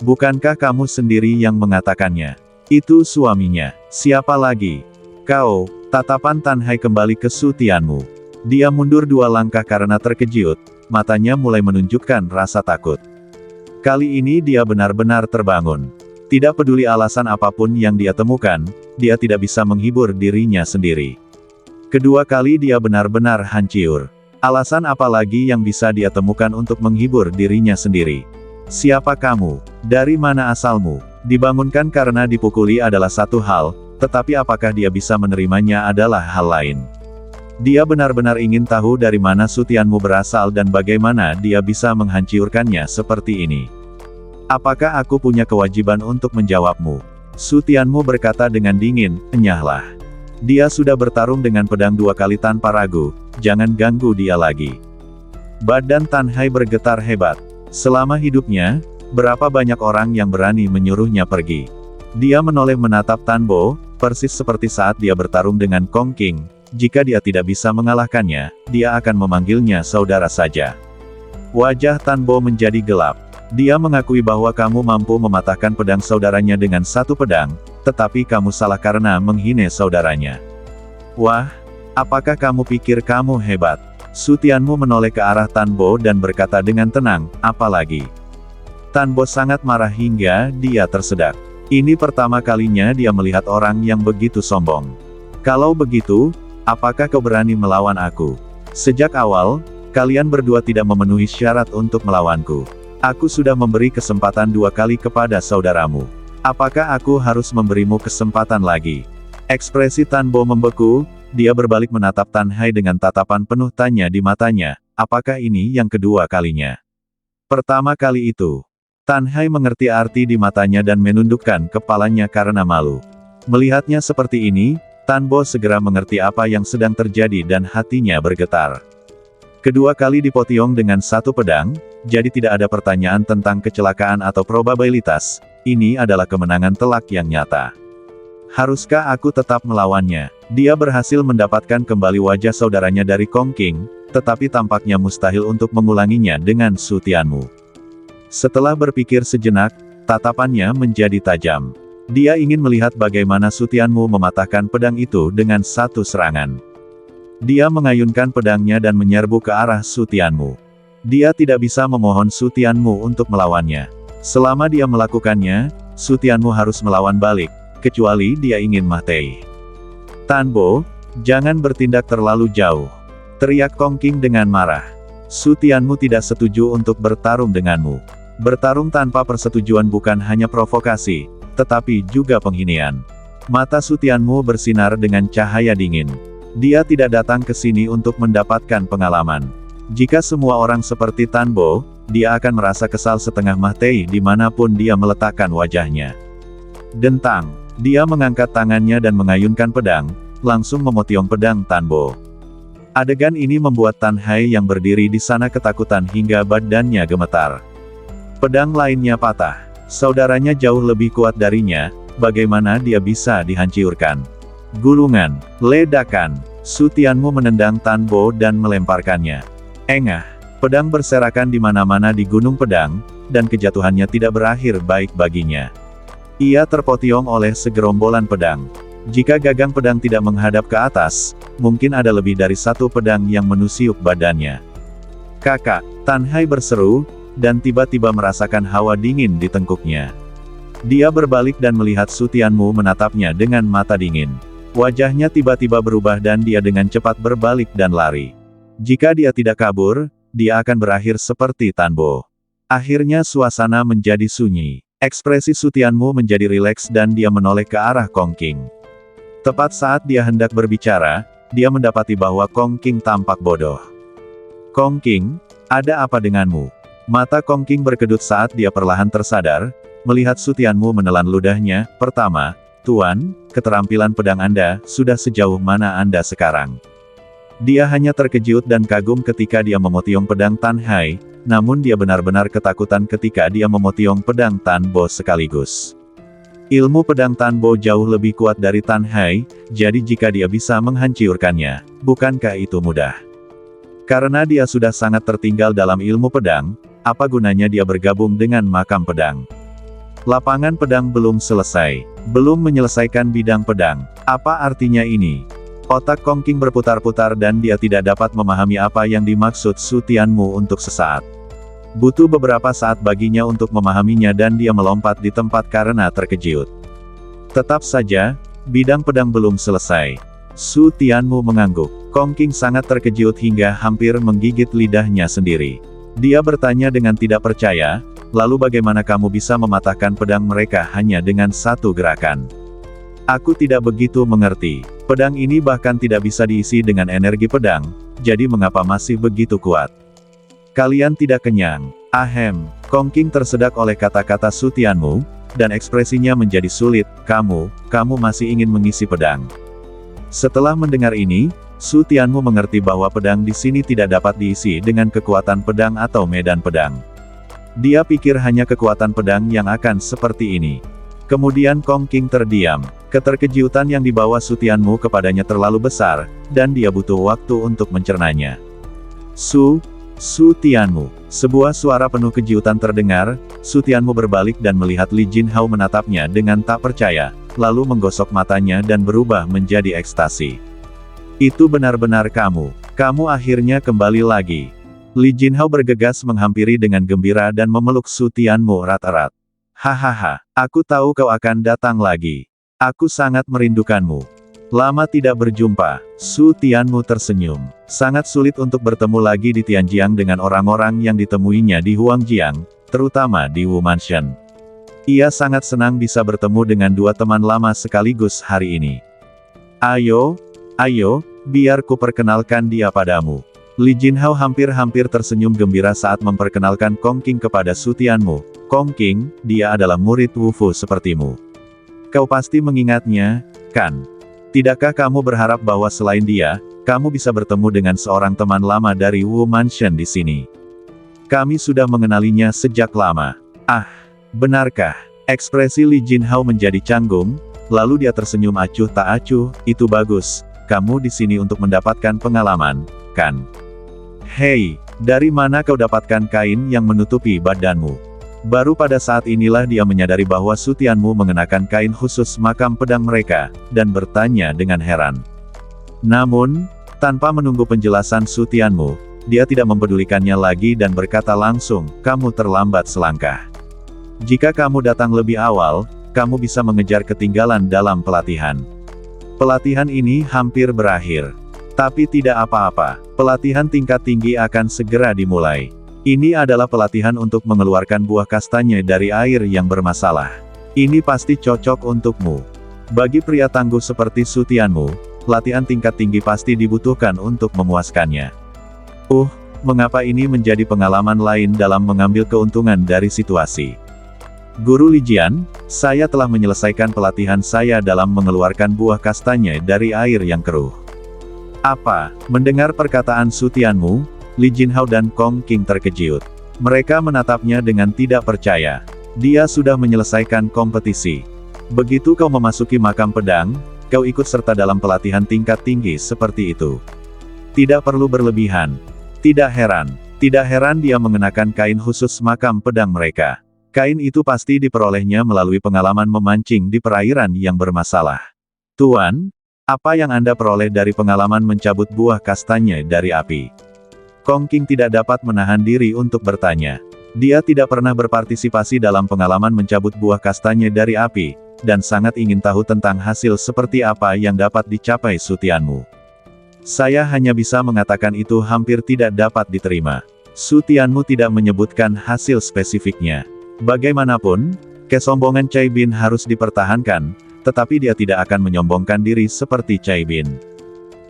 Bukankah kamu sendiri yang mengatakannya? Itu suaminya. Siapa lagi? Kau. Tatapan Tan Hai kembali ke Su Tianmu. Dia mundur 2 langkah karena terkejut. Matanya mulai menunjukkan rasa takut. Kali ini dia benar-benar terbangun. Tidak peduli alasan apapun yang dia temukan, dia tidak bisa menghibur dirinya sendiri. Kedua kali dia benar-benar hancur. Alasan apa lagi yang bisa dia temukan untuk menghibur dirinya sendiri? Siapa kamu? Dari mana asalmu? Dibangunkan karena dipukuli adalah satu hal, tetapi apakah dia bisa menerimanya adalah hal lain. Dia benar-benar ingin tahu dari mana Su Tianmu berasal dan bagaimana dia bisa menghancurkannya seperti ini. Apakah aku punya kewajiban untuk menjawabmu? Su Tianmu berkata dengan dingin, enyahlah. Dia sudah bertarung dengan pedang 2 kali tanpa ragu, jangan ganggu dia lagi. Badan Tan Hai bergetar hebat. Selama hidupnya, berapa banyak orang yang berani menyuruhnya pergi. Dia menoleh menatap Tan Bo, persis seperti saat dia bertarung dengan Kong Qing. Jika dia tidak bisa mengalahkannya, dia akan memanggilnya saudara saja. Wajah Tan Bo menjadi gelap. Dia mengakui bahwa kamu mampu mematahkan pedang saudaranya dengan satu pedang, tetapi kamu salah karena menghina saudaranya. Wah, apakah kamu pikir kamu hebat? Su Tianmu menoleh ke arah Tan Bo dan berkata dengan tenang, apalagi. Tan Bo sangat marah hingga dia tersedak. Ini pertama kalinya dia melihat orang yang begitu sombong. Kalau begitu, apakah kau berani melawan aku? Sejak awal, kalian berdua tidak memenuhi syarat untuk melawanku. Aku sudah memberi kesempatan 2 kali kepada saudaramu. Apakah aku harus memberimu kesempatan lagi? Ekspresi Tan Bo membeku, dia berbalik menatap Tan Hai dengan tatapan penuh tanya di matanya, apakah ini yang kedua kalinya? Pertama kali itu. Tan Hai mengerti arti di matanya dan menundukkan kepalanya karena malu. Melihatnya seperti ini, Tan Bo segera mengerti apa yang sedang terjadi dan hatinya bergetar. Kedua kali dipotiong dengan satu pedang, jadi tidak ada pertanyaan tentang kecelakaan atau probabilitas, ini adalah kemenangan telak yang nyata. Haruskah aku tetap melawannya? Dia berhasil mendapatkan kembali wajah saudaranya dari Kong Qing, tetapi tampaknya mustahil untuk mengulanginya dengan Su Tianmu. Setelah berpikir sejenak, tatapannya menjadi tajam. Dia ingin melihat bagaimana Su Tianmu mematahkan pedang itu dengan satu serangan. Dia mengayunkan pedangnya dan menyerbu ke arah Su Tianmu. Dia tidak bisa memohon Su Tianmu untuk melawannya. Selama dia melakukannya, Su Tianmu harus melawan balik, kecuali dia ingin mati. Tan Bo, jangan bertindak terlalu jauh. Teriak Kong Qing dengan marah. Su Tianmu tidak setuju untuk bertarung denganmu. Bertarung tanpa persetujuan bukan hanya provokasi, tetapi juga penghinaan. Mata Su Tianmu bersinar dengan cahaya dingin. Dia tidak datang ke sini untuk mendapatkan pengalaman. Jika semua orang seperti Tan Bo, dia akan merasa kesal setengah mati dimanapun dia meletakkan wajahnya. Dentang. Dia mengangkat tangannya dan mengayunkan pedang, langsung memotiong pedang Tan Bo. Adegan ini membuat Tan Hai yang berdiri di sana ketakutan hingga badannya gemetar. Pedang lainnya patah. Saudaranya jauh lebih kuat darinya, bagaimana dia bisa dihancurkan? Gulungan, ledakan, Su Tianmu menendang Tan Bo dan melemparkannya. Engah, pedang berserakan di mana-mana di gunung pedang, dan kejatuhannya tidak berakhir baik baginya. Ia terpotiong oleh segerombolan pedang. Jika gagang pedang tidak menghadap ke atas, mungkin ada lebih dari satu pedang yang menusuk badannya. Kakak, Tan Hai berseru, dan tiba-tiba merasakan hawa dingin di tengkuknya. Dia berbalik dan melihat Su Tianmu menatapnya dengan mata dingin. Wajahnya tiba-tiba berubah dan dia dengan cepat berbalik dan lari. Jika dia tidak kabur, dia akan berakhir seperti Tan Bo. Akhirnya suasana menjadi sunyi. Ekspresi Su Tianmu menjadi rileks dan dia menoleh ke arah Kong Qing. Tepat saat dia hendak berbicara, dia mendapati bahwa Kong Qing tampak bodoh. Kong Qing, ada apa denganmu? Mata Kong Qing berkedut saat dia perlahan tersadar, melihat Su Tianmu menelan ludahnya. Pertama, Tuan, keterampilan pedang Anda, sudah sejauh mana Anda sekarang? Dia hanya terkejut dan kagum ketika dia memotiong pedang Tan Hai, namun dia benar-benar ketakutan ketika dia memotiong pedang Tan Bo sekaligus. Ilmu pedang Tan Bo jauh lebih kuat dari Tan Hai, jadi jika dia bisa menghancurkannya, bukankah itu mudah? Karena dia sudah sangat tertinggal dalam ilmu pedang, apa gunanya dia bergabung dengan makam pedang? Lapangan pedang belum selesai. Belum menyelesaikan bidang pedang. Apa artinya ini? Otak Kong Qing berputar-putar dan dia tidak dapat memahami apa yang dimaksud Su Tianmu untuk sesaat. Butuh beberapa saat baginya untuk memahaminya dan dia melompat di tempat karena terkejut. Tetap saja, bidang pedang belum selesai. Su Tianmu mengangguk. Kong Qing sangat terkejut hingga hampir menggigit lidahnya sendiri. Dia bertanya dengan tidak percaya, lalu bagaimana kamu bisa mematahkan pedang mereka hanya dengan satu gerakan? Aku tidak begitu mengerti. Pedang ini bahkan tidak bisa diisi dengan energi pedang, jadi mengapa masih begitu kuat? Kalian tidak kenyang. Ahem. Kong Qing tersedak oleh kata-kata Su Tianmu, dan ekspresinya menjadi sulit. Kamu masih ingin mengisi pedang. Setelah mendengar ini, Su Tianmu mengerti bahwa pedang di sini tidak dapat diisi dengan kekuatan pedang atau medan pedang. Dia pikir hanya kekuatan pedang yang akan seperti ini. Kemudian Kong Qing terdiam. Keterkejutan yang dibawa Su Tianmu kepadanya terlalu besar, dan dia butuh waktu untuk mencernanya. Su Tianmu. Sebuah suara penuh kejutan terdengar. Su Tianmu berbalik dan melihat Li Jinhao menatapnya dengan tak percaya, lalu menggosok matanya dan berubah menjadi ekstasi. Itu benar-benar kamu. Kamu akhirnya kembali lagi. Li Jinhao bergegas menghampiri dengan gembira dan memeluk Su Tianmu erat-erat. Hahaha, aku tahu kau akan datang lagi. Aku sangat merindukanmu. Lama tidak berjumpa. Su Tianmu tersenyum. Sangat sulit untuk bertemu lagi di Tianjiang dengan orang-orang yang ditemuinya di Huangjiang, terutama di Wu Mansion. Ia sangat senang bisa bertemu dengan dua teman lama sekaligus hari ini. Ayo, biar ku perkenalkan dia padamu. Li Jinhao hampir-hampir tersenyum gembira saat memperkenalkan Kong Qing kepada Su Tianmu. Kong Qing, dia adalah murid Wu Fu sepertimu. Kau pasti mengingatnya, kan? Tidakkah kamu berharap bahwa selain dia, kamu bisa bertemu dengan seorang teman lama dari Wu Mansion di sini? Kami sudah mengenalinya sejak lama. Ah, benarkah? Ekspresi Li Jinhao menjadi canggung, lalu dia tersenyum acuh tak acuh. Itu bagus. Kamu di sini untuk mendapatkan pengalaman, kan? Hei, dari mana kau dapatkan kain yang menutupi badanmu? Baru pada saat inilah dia menyadari bahwa Su Tianmu mengenakan kain khusus makam pedang mereka, dan bertanya dengan heran. Namun, tanpa menunggu penjelasan Su Tianmu, dia tidak mempedulikannya lagi dan berkata langsung, kamu terlambat selangkah. Jika kamu datang lebih awal, kamu bisa mengejar ketinggalan dalam pelatihan. Pelatihan ini hampir berakhir. Tapi tidak apa-apa, pelatihan tingkat tinggi akan segera dimulai. Ini adalah pelatihan untuk mengeluarkan buah kastanya dari air yang bermasalah. Ini pasti cocok untukmu. Bagi pria tangguh seperti Su Tianmu, latihan tingkat tinggi pasti dibutuhkan untuk memuaskannya. Mengapa ini menjadi pengalaman lain dalam mengambil keuntungan dari situasi? Guru Li Jian, saya telah menyelesaikan pelatihan saya dalam mengeluarkan buah kastanya dari air yang keruh. Apa? Mendengar perkataan Su Tianmu, Li Jinhao dan Kong Qing terkejut. Mereka menatapnya dengan tidak percaya. Dia sudah menyelesaikan kompetisi. Begitu kau memasuki makam pedang, kau ikut serta dalam pelatihan tingkat tinggi seperti itu. Tidak perlu berlebihan. Tidak heran dia mengenakan kain khusus makam pedang mereka. Kain itu pasti diperolehnya melalui pengalaman memancing di perairan yang bermasalah. Tuan, apa yang Anda peroleh dari pengalaman mencabut buah kastanya dari api? Kong Qing tidak dapat menahan diri untuk bertanya. Dia tidak pernah berpartisipasi dalam pengalaman mencabut buah kastanya dari api, dan sangat ingin tahu tentang hasil seperti apa yang dapat dicapai Su Tianmu. Saya hanya bisa mengatakan itu hampir tidak dapat diterima. Su Tianmu tidak menyebutkan hasil spesifiknya. Bagaimanapun, kesombongan Cai Bin harus dipertahankan, tetapi dia tidak akan menyombongkan diri seperti Cai Bin.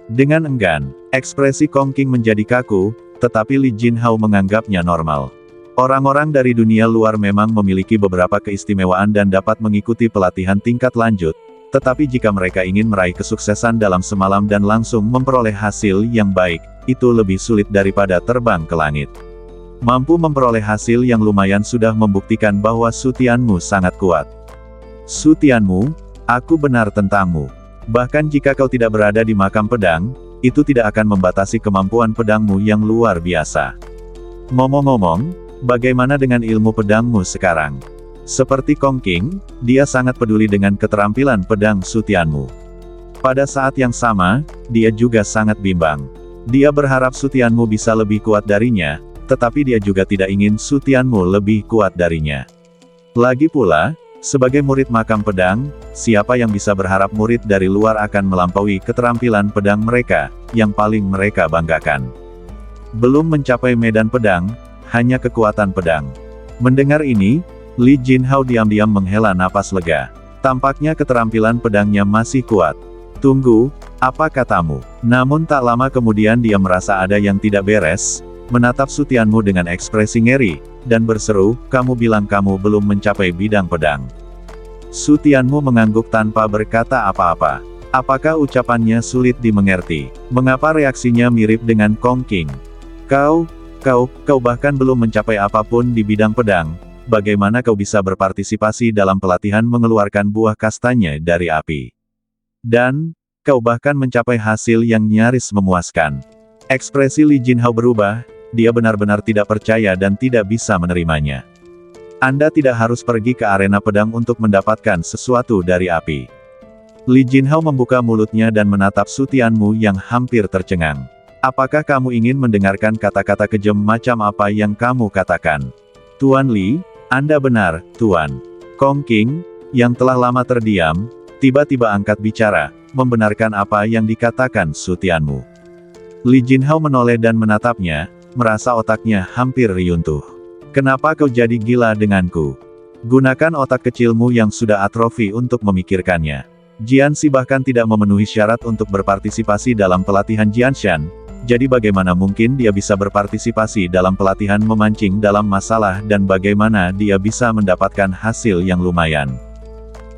Dengan enggan, ekspresi Kong Qing menjadi kaku, tetapi Li Jinhao menganggapnya normal. Orang-orang dari dunia luar memang memiliki beberapa keistimewaan dan dapat mengikuti pelatihan tingkat lanjut, tetapi jika mereka ingin meraih kesuksesan dalam semalam dan langsung memperoleh hasil yang baik, itu lebih sulit daripada terbang ke langit. Mampu memperoleh hasil yang lumayan sudah membuktikan bahwa Su Tianmu sangat kuat. Su Tianmu, aku benar tentangmu. Bahkan jika kau tidak berada di makam pedang, itu tidak akan membatasi kemampuan pedangmu yang luar biasa. Ngomong-ngomong, bagaimana dengan ilmu pedangmu sekarang? Seperti Kong Qing, dia sangat peduli dengan keterampilan pedang Su Tianmu. Pada saat yang sama, dia juga sangat bimbang. Dia berharap Su Tianmu bisa lebih kuat darinya, tetapi dia juga tidak ingin Su Tianmu lebih kuat darinya. Lagi pula, sebagai murid makam pedang, siapa yang bisa berharap murid dari luar akan melampaui keterampilan pedang mereka, yang paling mereka banggakan? Belum mencapai medan pedang, hanya kekuatan pedang. Mendengar ini, Li Jinhao diam-diam menghela napas lega. Tampaknya keterampilan pedangnya masih kuat. Tunggu, apa katamu? Namun tak lama kemudian dia merasa ada yang tidak beres, menatap Su Tianmu dengan ekspresi ngeri, dan berseru, kamu bilang kamu belum mencapai bidang pedang. Su Tianmu mengangguk tanpa berkata apa-apa. Apakah ucapannya sulit dimengerti? Mengapa reaksinya mirip dengan Kong Qing? Kau bahkan belum mencapai apapun di bidang pedang. Bagaimana kau bisa berpartisipasi dalam pelatihan mengeluarkan buah kastanya dari api? Dan, kau bahkan mencapai hasil yang nyaris memuaskan. Ekspresi Li Jinhao berubah, dia benar-benar tidak percaya dan tidak bisa menerimanya. Anda tidak harus pergi ke arena pedang untuk mendapatkan sesuatu dari api. Li Jinhao membuka mulutnya dan menatap Su Tianmu yang hampir tercengang. Apakah kamu ingin mendengarkan kata-kata kejam macam apa yang kamu katakan? Tuan Li, Anda benar, Tuan. Kong Qing, yang telah lama terdiam, tiba-tiba angkat bicara, membenarkan apa yang dikatakan Su Tianmu. Li Jinhao menoleh dan menatapnya, merasa otaknya hampir runtuh. Kenapa kau jadi gila denganku? Gunakan otak kecilmu yang sudah atrofi untuk memikirkannya. Jianxi bahkan tidak memenuhi syarat untuk berpartisipasi dalam pelatihan Jianshan, jadi bagaimana mungkin dia bisa berpartisipasi dalam pelatihan memancing dalam masalah dan bagaimana dia bisa mendapatkan hasil yang lumayan.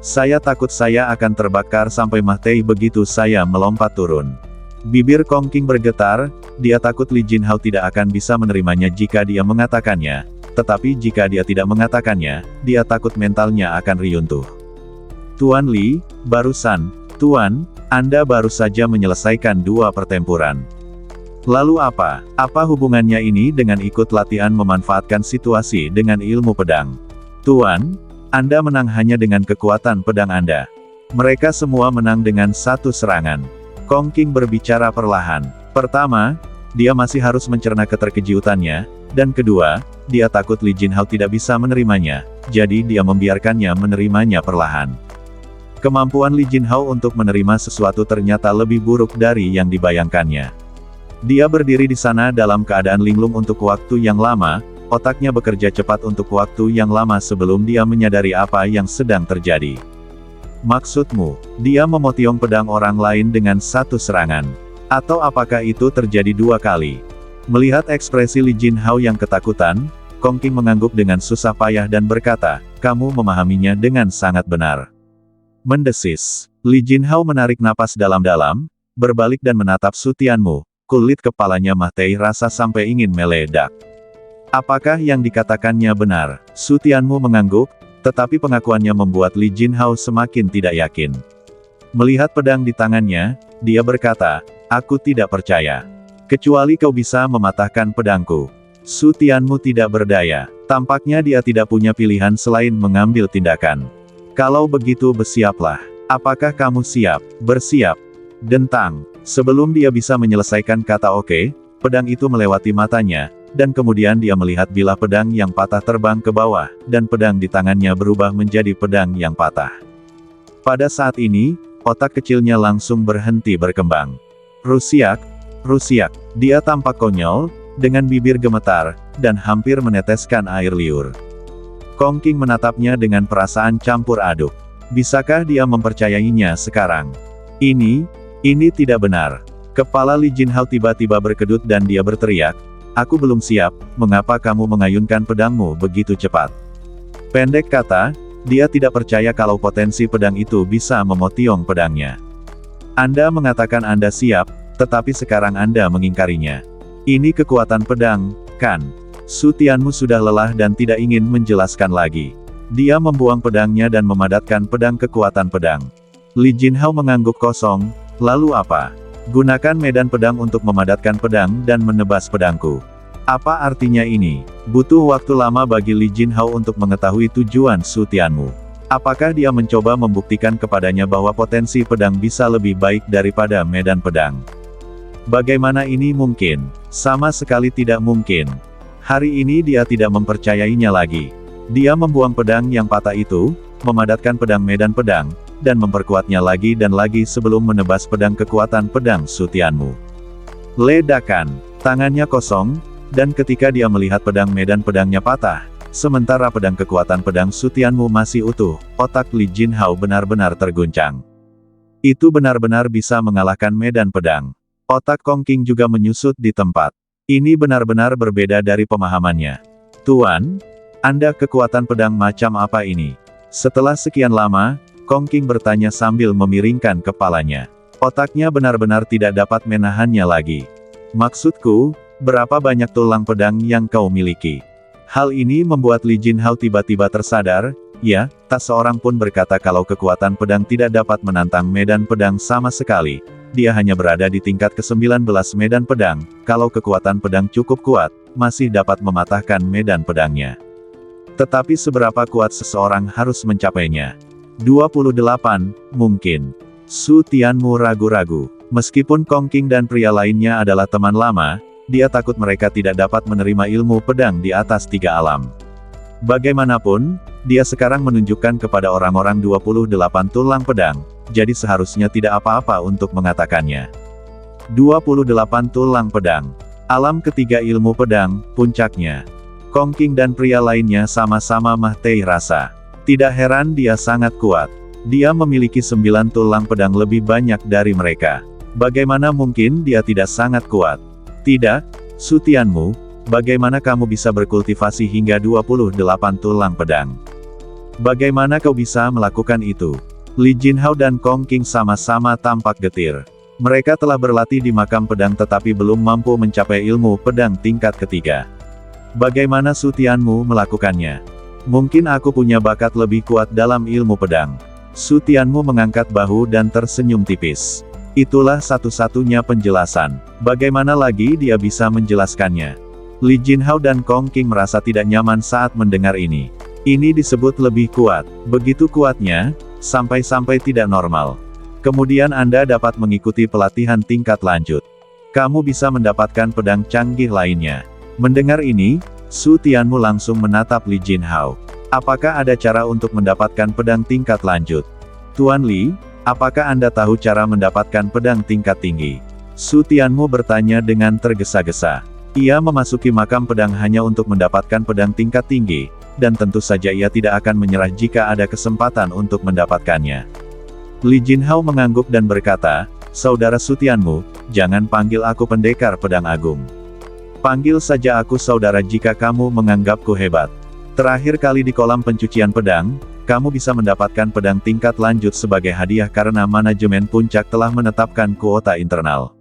Saya takut saya akan terbakar sampai mati begitu saya melompat turun. Bibir Kong Qing bergetar, dia takut Li Jinhao tidak akan bisa menerimanya jika dia mengatakannya, tetapi jika dia tidak mengatakannya, dia takut mentalnya akan runtuh. Tuan Li, Tuan, Anda baru saja menyelesaikan 2 pertempuran. Lalu apa? Apa hubungannya ini dengan ikut latihan memanfaatkan situasi dengan ilmu pedang? Tuan, Anda menang hanya dengan kekuatan pedang Anda. Mereka semua menang dengan 1 serangan. Kong Qing berbicara perlahan. Pertama, dia masih harus mencerna keterkejutannya, dan kedua, dia takut Li Jinhao tidak bisa menerimanya, jadi dia membiarkannya menerimanya perlahan. Kemampuan Li Jinhao untuk menerima sesuatu ternyata lebih buruk dari yang dibayangkannya. Dia berdiri di sana dalam keadaan linglung untuk waktu yang lama, otaknya bekerja cepat untuk waktu yang lama sebelum dia menyadari apa yang sedang terjadi. Maksudmu, dia memotiong pedang orang lain dengan 1 serangan? Atau apakah itu terjadi 2 kali? Melihat ekspresi Li Jinhao yang ketakutan, Kong Qing mengangguk dengan susah payah dan berkata, kamu memahaminya dengan sangat benar. Mendesis. Li Jinhao menarik napas dalam-dalam, berbalik dan menatap Su Tianmu, kulit kepalanya mati rasa sampai ingin meledak. Apakah yang dikatakannya benar? Su Tianmu mengangguk, tetapi pengakuannya membuat Li Jinhao semakin tidak yakin. Melihat pedang di tangannya, dia berkata, aku tidak percaya. Kecuali kau bisa mematahkan pedangku. Su Tianmu tidak berdaya. Tampaknya dia tidak punya pilihan selain mengambil tindakan. Kalau begitu bersiaplah. Apakah kamu siap? Bersiap. Dentang. Sebelum dia bisa menyelesaikan kata oke, pedang itu melewati matanya, dan kemudian dia melihat bilah pedang yang patah terbang ke bawah, dan pedang di tangannya berubah menjadi pedang yang patah. Pada saat ini, otak kecilnya langsung berhenti berkembang. Rusiak, dia tampak konyol, dengan bibir gemetar, dan hampir meneteskan air liur. Kong Qing menatapnya dengan perasaan campur aduk. Bisakah dia mempercayainya sekarang? Ini tidak benar. Kepala Li Jinhao tiba-tiba berkedut dan dia berteriak, aku belum siap, mengapa kamu mengayunkan pedangmu begitu cepat? Pendek kata, dia tidak percaya kalau potensi pedang itu bisa memotiong pedangnya. Anda mengatakan Anda siap, tetapi sekarang Anda mengingkarinya. Ini kekuatan pedang, kan? Su Tianmu sudah lelah dan tidak ingin menjelaskan lagi. Dia membuang pedangnya dan memadatkan pedang kekuatan pedang. Li Jinhao mengangguk kosong, lalu apa? Gunakan medan pedang untuk memadatkan pedang dan menebas pedangku. Apa artinya ini? Butuh waktu lama bagi Li Jinhao untuk mengetahui tujuan Su Tianmu. Apakah dia mencoba membuktikan kepadanya bahwa potensi pedang bisa lebih baik daripada medan pedang? Bagaimana ini mungkin? Sama sekali tidak mungkin. Hari ini dia tidak mempercayainya lagi. Dia membuang pedang yang patah itu, memadatkan pedang medan pedang, dan memperkuatnya lagi dan lagi sebelum menebas pedang kekuatan pedang Su Tianmu. Ledakan. Tangannya kosong, dan ketika dia melihat pedang medan pedangnya patah, sementara pedang kekuatan pedang Su Tianmu masih utuh, otak Li Jinhao benar-benar terguncang. Itu benar-benar bisa mengalahkan medan pedang. Otak Kong Qing juga menyusut di tempat. Ini benar-benar berbeda dari pemahamannya. Tuan, Anda kekuatan pedang macam apa ini? Setelah sekian lama, Kong Qing bertanya sambil memiringkan kepalanya. Otaknya benar-benar tidak dapat menahannya lagi. Maksudku, berapa banyak tulang pedang yang kau miliki? Hal ini membuat Li Jinhao tiba-tiba tersadar, ya, tak seorang pun berkata kalau kekuatan pedang tidak dapat menantang medan pedang sama sekali. Dia hanya berada di tingkat ke-19 medan pedang, kalau kekuatan pedang cukup kuat, masih dapat mematahkan medan pedangnya. Tetapi seberapa kuat seseorang harus mencapainya? 28, mungkin. Su Tianmu ragu-ragu. Meskipun Kong Qing dan pria lainnya adalah teman lama, dia takut mereka tidak dapat menerima ilmu pedang di atas 3 alam. Bagaimanapun, dia sekarang menunjukkan kepada orang-orang 28 tulang pedang, jadi seharusnya tidak apa-apa untuk mengatakannya. 28 tulang pedang. Alam ketiga ilmu pedang, puncaknya. Kong Qing dan pria lainnya sama-sama mah-teh rasa. Tidak heran dia sangat kuat. Dia memiliki 9 tulang pedang lebih banyak dari mereka. Bagaimana mungkin dia tidak sangat kuat? Tidak, Su Tianmu, bagaimana kamu bisa berkultivasi hingga 28 tulang pedang? Bagaimana kau bisa melakukan itu? Li Jinhao dan Kong Qing sama-sama tampak getir. Mereka telah berlatih di makam pedang tetapi belum mampu mencapai ilmu pedang tingkat ketiga. Bagaimana Su Tianmu melakukannya? Mungkin aku punya bakat lebih kuat dalam ilmu pedang. Su Tianmu mengangkat bahu dan tersenyum tipis. Itulah satu-satunya penjelasan. Bagaimana lagi dia bisa menjelaskannya? Li Jinhao dan Kong Qing merasa tidak nyaman saat mendengar ini. Ini disebut lebih kuat. Begitu kuatnya, sampai-sampai tidak normal. Kemudian Anda dapat mengikuti pelatihan tingkat lanjut. Kamu bisa mendapatkan pedang canggih lainnya. Mendengar ini, Su Tianmu langsung menatap Li Jinhao. Apakah ada cara untuk mendapatkan pedang tingkat lanjut? Tuan Li, apakah Anda tahu cara mendapatkan pedang tingkat tinggi? Su Tianmu bertanya dengan tergesa-gesa. Ia memasuki makam pedang hanya untuk mendapatkan pedang tingkat tinggi, dan tentu saja ia tidak akan menyerah jika ada kesempatan untuk mendapatkannya. Li Jinhao mengangguk dan berkata, Saudara Su Tianmu, jangan panggil aku pendekar pedang agung. Panggil saja aku saudara jika kamu menganggapku hebat. Terakhir kali di kolam pencucian pedang, kamu bisa mendapatkan pedang tingkat lanjut sebagai hadiah karena manajemen puncak telah menetapkan kuota internal.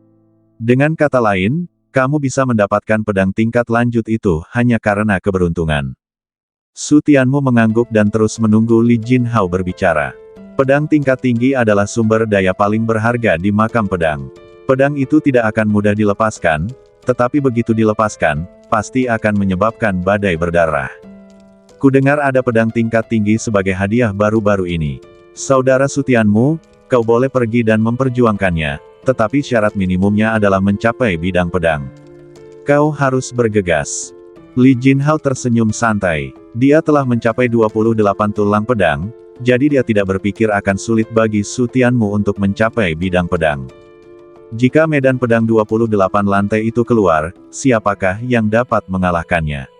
Dengan kata lain, kamu bisa mendapatkan pedang tingkat lanjut itu hanya karena keberuntungan. Su Tianmu mengangguk dan terus menunggu Li Jinhao berbicara. Pedang tingkat tinggi adalah sumber daya paling berharga di makam pedang. Pedang itu tidak akan mudah dilepaskan, tetapi begitu dilepaskan, pasti akan menyebabkan badai berdarah. Kudengar ada pedang tingkat tinggi sebagai hadiah baru-baru ini. Saudara Su Tianmu, kau boleh pergi dan memperjuangkannya, tetapi syarat minimumnya adalah mencapai bidang pedang. Kau harus bergegas. Li Jinhao tersenyum santai. Dia telah mencapai 28 tulang pedang, jadi dia tidak berpikir akan sulit bagi Su Tianmu untuk mencapai bidang pedang. Jika medan pedang 28 lantai itu keluar, siapakah yang dapat mengalahkannya?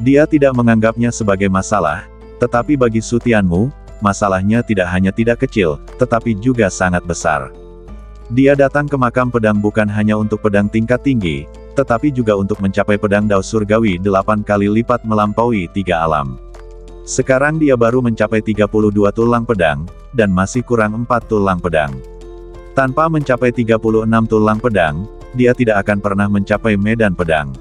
Dia tidak menganggapnya sebagai masalah, tetapi bagi Su Tianmu, masalahnya tidak hanya tidak kecil, tetapi juga sangat besar. Dia datang ke makam pedang bukan hanya untuk pedang tingkat tinggi, tetapi juga untuk mencapai pedang Dao Surgawi 8 kali lipat melampaui 3 alam. Sekarang dia baru mencapai 32 tulang pedang, dan masih kurang 4 tulang pedang. Tanpa mencapai 36 tulang pedang, dia tidak akan pernah mencapai medan pedang.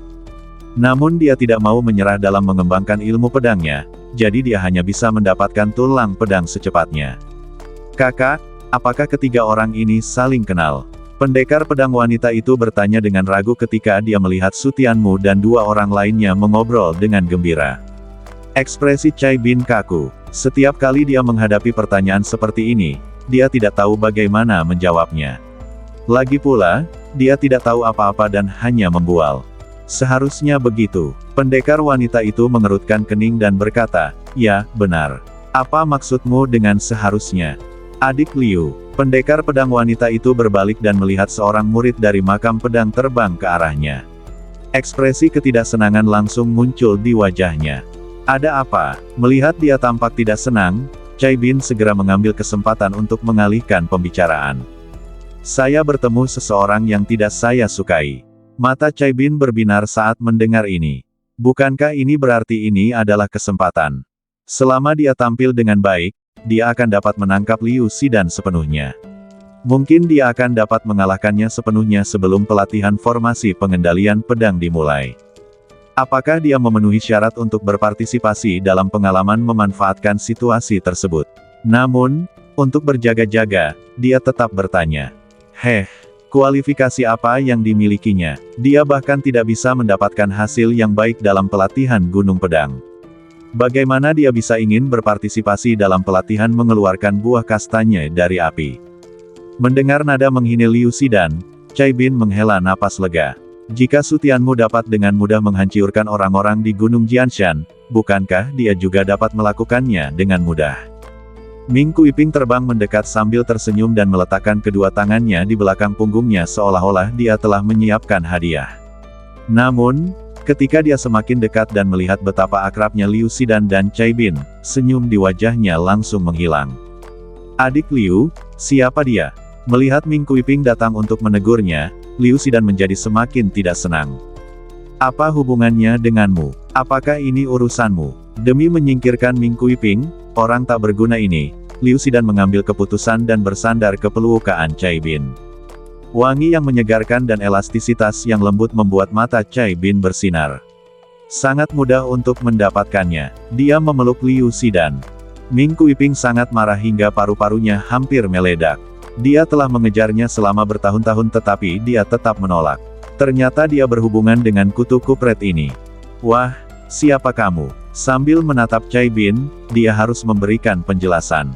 Namun dia tidak mau menyerah dalam mengembangkan ilmu pedangnya, jadi dia hanya bisa mendapatkan tulang pedang secepatnya. Kakak, apakah ketiga orang ini saling kenal? Pendekar pedang wanita itu bertanya dengan ragu ketika dia melihat Su Tianmu dan 2 orang lainnya mengobrol dengan gembira. Ekspresi Cai Bin kaku. Setiap kali dia menghadapi pertanyaan seperti ini, dia tidak tahu bagaimana menjawabnya. Lagi pula, dia tidak tahu apa-apa dan hanya membual. Seharusnya begitu. Pendekar wanita itu mengerutkan kening dan berkata, ya, benar. Apa maksudmu dengan seharusnya? Adik Liu. Pendekar pedang wanita itu berbalik dan melihat seorang murid dari makam pedang terbang ke arahnya. Ekspresi ketidaksenangan langsung muncul di wajahnya. Ada apa? Melihat dia tampak tidak senang, Cai Bin segera mengambil kesempatan untuk mengalihkan pembicaraan. Saya bertemu seseorang yang tidak saya sukai. Mata Cai Bin berbinar saat mendengar ini. Bukankah ini berarti ini adalah kesempatan? Selama dia tampil dengan baik, dia akan dapat menangkap Liu Xidan sepenuhnya. Mungkin dia akan dapat mengalahkannya sepenuhnya sebelum pelatihan formasi pengendalian pedang dimulai. Apakah dia memenuhi syarat untuk berpartisipasi dalam pengalaman memanfaatkan situasi tersebut? Namun, untuk berjaga-jaga, dia tetap bertanya. Kualifikasi apa yang dimilikinya? Dia bahkan tidak bisa mendapatkan hasil yang baik dalam pelatihan Gunung Pedang. Bagaimana dia bisa ingin berpartisipasi dalam pelatihan mengeluarkan buah kastanya dari api? Mendengar nada menghina Liu Xidan, Cai Bin menghela napas lega. Jika Sutianmu dapat dengan mudah menghancurkan orang-orang di Gunung Jianshan, bukankah dia juga dapat melakukannya dengan mudah? Ming Kuiping terbang mendekat sambil tersenyum dan meletakkan kedua tangannya di belakang punggungnya seolah-olah dia telah menyiapkan hadiah. Namun, ketika dia semakin dekat dan melihat betapa akrabnya Liu Xidan dan Cai Bin, senyum di wajahnya langsung menghilang. Adik Liu, siapa dia? Melihat Ming Kuiping datang untuk menegurnya, Liu Xidan menjadi semakin tidak senang. Apa hubungannya denganmu? Apakah ini urusanmu? Demi menyingkirkan Ming Kuiping, orang tak berguna ini, Liu Xidan mengambil keputusan dan bersandar ke pelukaan Cai Bin. Wangi yang menyegarkan dan elastisitas yang lembut membuat mata Cai Bin bersinar. Sangat mudah untuk mendapatkannya. Dia memeluk Liu Xidan. Ming Kuiping sangat marah hingga paru-parunya hampir meledak. Dia telah mengejarnya selama bertahun-tahun tetapi dia tetap menolak. Ternyata dia berhubungan dengan kutu kupret ini. Wah, siapa kamu? Sambil menatap Cai Bin, dia harus memberikan penjelasan.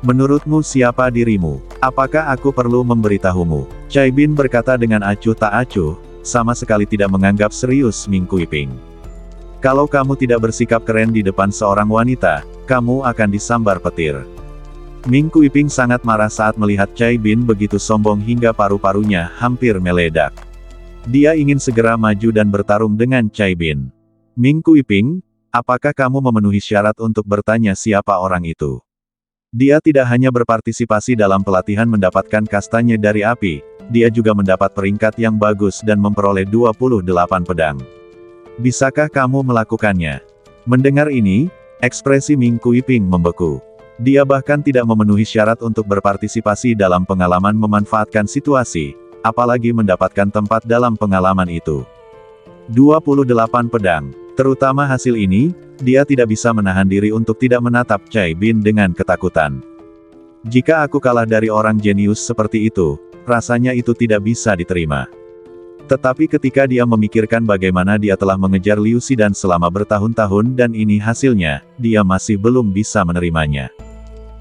Menurutmu siapa dirimu? Apakah aku perlu memberitahumu? Cai Bin berkata dengan acuh tak acuh, sama sekali tidak menganggap serius Ming Kuiping. Kalau kamu tidak bersikap keren di depan seorang wanita, kamu akan disambar petir. Ming Kuiping sangat marah saat melihat Cai Bin begitu sombong hingga paru-parunya hampir meledak. Dia ingin segera maju dan bertarung dengan Cai Bin. Ming Kuiping, apakah kamu memenuhi syarat untuk bertanya siapa orang itu? Dia tidak hanya berpartisipasi dalam pelatihan mendapatkan kastanya dari api, dia juga mendapat peringkat yang bagus dan memperoleh 28 pedang. Bisakah kamu melakukannya? Mendengar ini, ekspresi Ming Kuiping membeku. Dia bahkan tidak memenuhi syarat untuk berpartisipasi dalam pengalaman memanfaatkan situasi, apalagi mendapatkan tempat dalam pengalaman itu. 28 pedang. Terutama hasil ini, dia tidak bisa menahan diri untuk tidak menatap Cai Bin dengan ketakutan. Jika aku kalah dari orang jenius seperti itu, rasanya itu tidak bisa diterima. Tetapi ketika dia memikirkan bagaimana dia telah mengejar Liu Xidan selama bertahun-tahun dan ini hasilnya, dia masih belum bisa menerimanya.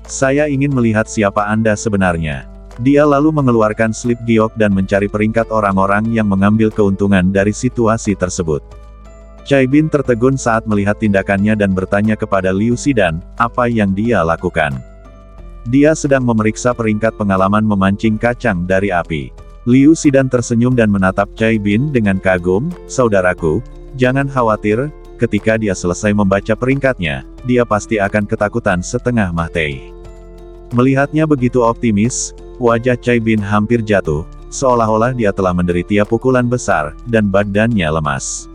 Saya ingin melihat siapa Anda sebenarnya. Dia lalu mengeluarkan slip giok dan mencari peringkat orang-orang yang mengambil keuntungan dari situasi tersebut. Cai Bin tertegun saat melihat tindakannya dan bertanya kepada Liu Xidan, apa yang dia lakukan. Dia sedang memeriksa peringkat pengalaman memancing kacang dari api. Liu Xidan tersenyum dan menatap Cai Bin dengan kagum, saudaraku, jangan khawatir, ketika dia selesai membaca peringkatnya, dia pasti akan ketakutan setengah mati. Melihatnya begitu optimis, wajah Cai Bin hampir jatuh, seolah-olah dia telah menderita pukulan besar, dan badannya lemas.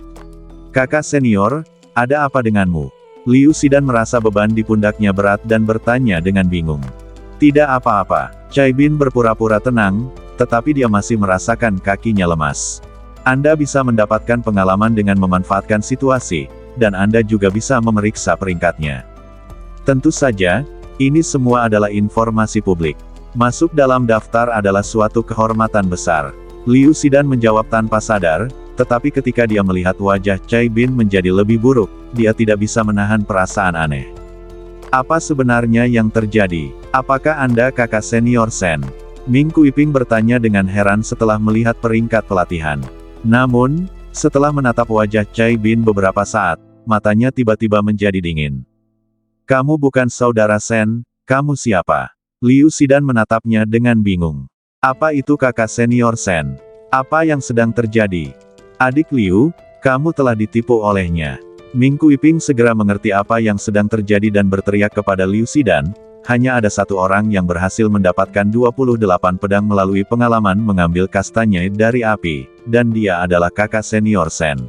Kakak senior, ada apa denganmu? Liu Xidan merasa beban di pundaknya berat dan bertanya dengan bingung. Tidak apa-apa, Cai Bin berpura-pura tenang, tetapi dia masih merasakan kakinya lemas. Anda bisa mendapatkan pengalaman dengan memanfaatkan situasi, dan Anda juga bisa memeriksa peringkatnya. Tentu saja, ini semua adalah informasi publik. Masuk dalam daftar adalah suatu kehormatan besar. Liu Xidan menjawab tanpa sadar, tetapi ketika dia melihat wajah Cai Bin menjadi lebih buruk, dia tidak bisa menahan perasaan aneh. Apa sebenarnya yang terjadi? Apakah Anda kakak senior Sen? Ming Kuiping bertanya dengan heran setelah melihat peringkat pelatihan. Namun, setelah menatap wajah Cai Bin beberapa saat, matanya tiba-tiba menjadi dingin. Kamu bukan saudara Sen, kamu siapa? Liu Xidan menatapnya dengan bingung. Apa itu kakak senior Sen? Apa yang sedang terjadi? Adik Liu, kamu telah ditipu olehnya. Ming Kuiping segera mengerti apa yang sedang terjadi dan berteriak kepada Liu Xidan, hanya ada satu orang yang berhasil mendapatkan 28 pedang melalui pengalaman mengambil kastanya dari api, dan dia adalah kakak senior Sen.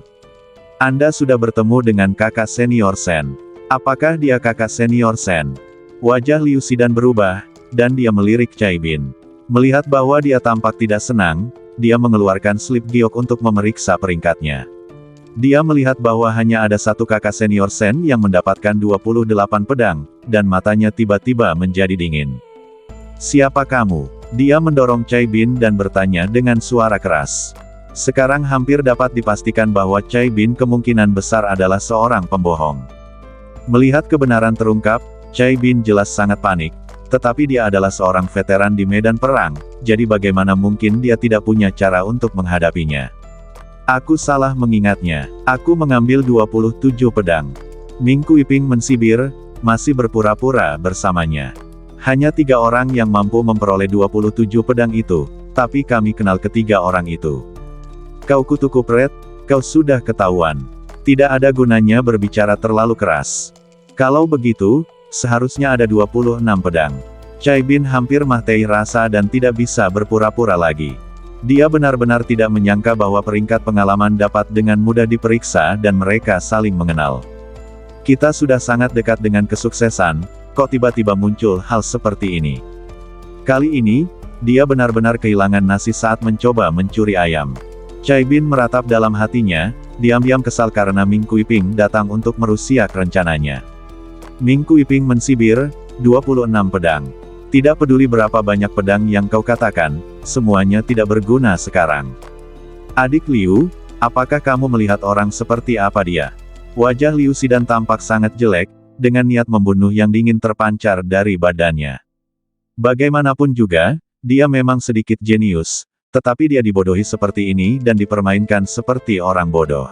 Anda sudah bertemu dengan kakak senior Sen. Apakah dia kakak senior Sen? Wajah Liu Xidan berubah, dan dia melirik Cai Bin. Melihat bahwa dia tampak tidak senang, dia mengeluarkan slip giok untuk memeriksa peringkatnya. Dia melihat bahwa hanya ada satu kakak senior Sen yang mendapatkan 28 pedang, dan matanya tiba-tiba menjadi dingin. "Siapa kamu?" Dia mendorong Cai Bin dan bertanya dengan suara keras. Sekarang hampir dapat dipastikan bahwa Cai Bin kemungkinan besar adalah seorang pembohong. Melihat kebenaran terungkap, Cai Bin jelas sangat panik, tetapi dia adalah seorang veteran di medan perang, jadi bagaimana mungkin dia tidak punya cara untuk menghadapinya. "Aku salah mengingatnya. Aku mengambil 27 pedang." Ming Kuiping mensibir, masih berpura-pura bersamanya. "Hanya 3 orang yang mampu memperoleh 27 pedang itu, tapi kami kenal ketiga orang itu. Kau kutu kupret, kau sudah ketahuan. Tidak ada gunanya berbicara terlalu keras. Kalau begitu, seharusnya ada 26 pedang." Cai Bin hampir mati rasa dan tidak bisa berpura-pura lagi. Dia benar-benar tidak menyangka bahwa peringkat pengalaman dapat dengan mudah diperiksa dan mereka saling mengenal. "Kita sudah sangat dekat dengan kesuksesan, kok tiba-tiba muncul hal seperti ini?" Kali ini, dia benar-benar kehilangan nasi saat mencoba mencuri ayam. Cai Bin meratap dalam hatinya, diam-diam kesal karena Ming Kuiping datang untuk merusak rencananya. Ming Kuiping mensibir, 26 pedang. "Tidak peduli berapa banyak pedang yang kau katakan, semuanya tidak berguna sekarang. Adik Liu, apakah kamu melihat orang seperti apa dia?" Wajah Liu Xidan tampak sangat jelek, dengan niat membunuh yang dingin terpancar dari badannya. Bagaimanapun juga, dia memang sedikit jenius, tetapi dia dibodohi seperti ini dan dipermainkan seperti orang bodoh.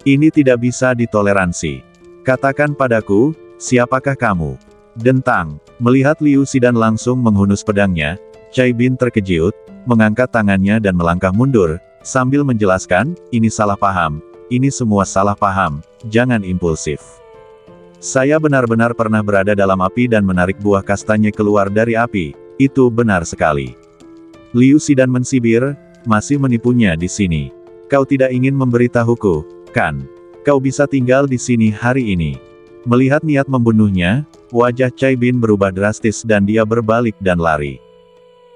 Ini tidak bisa ditoleransi. "Katakan padaku, siapakah kamu?" Dentang. Melihat Liu Xidan langsung menghunus pedangnya, Cai Bin terkejut, mengangkat tangannya dan melangkah mundur, sambil menjelaskan, "Ini salah paham, ini semua salah paham, jangan impulsif. Saya benar-benar pernah berada dalam api dan menarik buah kastanya keluar dari api, itu benar sekali." Liu Xidan mensibir, "Masih menipunya di sini. Kau tidak ingin memberitahuku, kan? Kau bisa tinggal di sini hari ini." Melihat niat membunuhnya, wajah Cai Bin berubah drastis dan dia berbalik dan lari.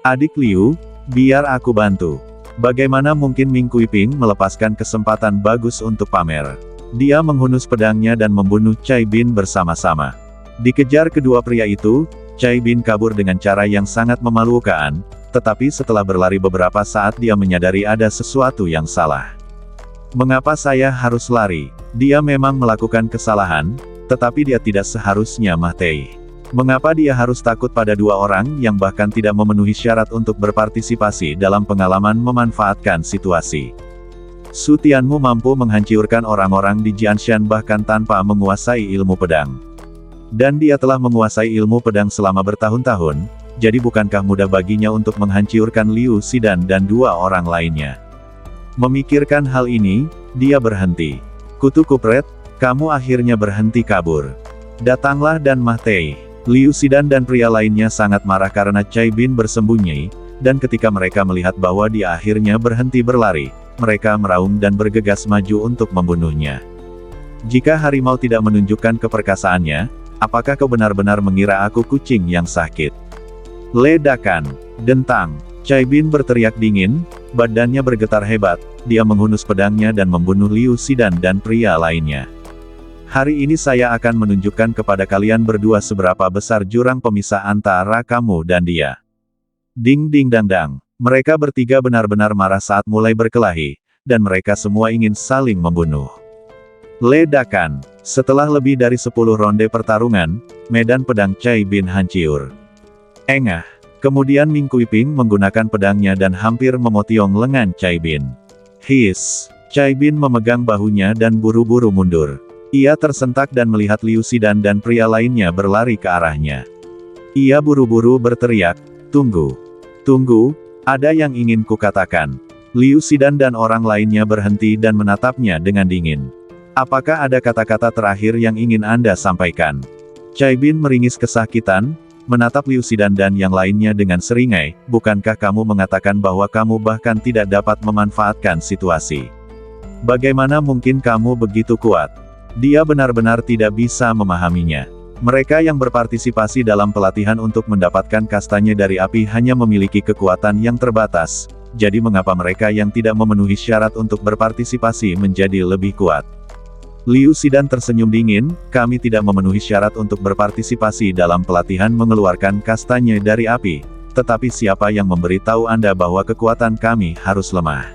"Adik Liu, biar aku bantu." Bagaimana mungkin Ming Kuiping melepaskan kesempatan bagus untuk pamer? Dia menghunus pedangnya dan membunuh Cai Bin bersama-sama. Dikejar kedua pria itu, Cai Bin kabur dengan cara yang sangat memalukan, tetapi setelah berlari beberapa saat dia menyadari ada sesuatu yang salah. "Mengapa saya harus lari?" Dia memang melakukan kesalahan, tetapi dia tidak seharusnya mati. Mengapa dia harus takut pada dua orang yang bahkan tidak memenuhi syarat untuk berpartisipasi dalam pengalaman memanfaatkan situasi? Su Tianmu mampu menghancurkan orang-orang di Jianshan bahkan tanpa menguasai ilmu pedang. Dan dia telah menguasai ilmu pedang selama bertahun-tahun, jadi bukankah mudah baginya untuk menghancurkan Liu Xidan dan dua orang lainnya? Memikirkan hal ini, dia berhenti. "Kutu kupret, kamu akhirnya berhenti kabur. Datanglah dan mati." Liu Xidan dan pria lainnya sangat marah karena Cai Bin bersembunyi, dan ketika mereka melihat bahwa dia akhirnya berhenti berlari, mereka meraung dan bergegas maju untuk membunuhnya. "Jika harimau tidak menunjukkan keperkasaannya, apakah kau benar-benar mengira aku kucing yang sakit?" Ledakan. Dentang. Cai Bin berteriak dingin, badannya bergetar hebat, dia menghunus pedangnya dan membunuh Liu Xidan dan pria lainnya. "Hari ini saya akan menunjukkan kepada kalian berdua seberapa besar jurang pemisah antara kamu dan dia." Ding ding dang dang. Mereka bertiga benar-benar marah saat mulai berkelahi, dan mereka semua ingin saling membunuh. Ledakan. Setelah lebih dari 10 ronde pertarungan, medan pedang Cai Bin hancur. Engah. Kemudian Ming Kuiping menggunakan pedangnya dan hampir memotiong lengan Cai Bin. His. Cai Bin memegang bahunya dan buru-buru mundur. Ia tersentak dan melihat Liu Xidan dan pria lainnya berlari ke arahnya. Ia buru-buru berteriak, "Tunggu! Tunggu, ada yang ingin kukatakan." Liu Xidan dan orang lainnya berhenti dan menatapnya dengan dingin. "Apakah ada kata-kata terakhir yang ingin Anda sampaikan?" Cai Bin meringis kesakitan, menatap Liu Xidan dan yang lainnya dengan seringai, "Bukankah kamu mengatakan bahwa kamu bahkan tidak dapat memanfaatkan situasi? Bagaimana mungkin kamu begitu kuat?" Dia benar-benar tidak bisa memahaminya. Mereka yang berpartisipasi dalam pelatihan untuk mendapatkan kastanya dari api hanya memiliki kekuatan yang terbatas, jadi mengapa mereka yang tidak memenuhi syarat untuk berpartisipasi menjadi lebih kuat? Liu Xidan tersenyum dingin, kami tidak memenuhi syarat untuk berpartisipasi dalam pelatihan mengeluarkan kastanya dari api, tetapi siapa yang memberitahu Anda bahwa kekuatan kami harus lemah?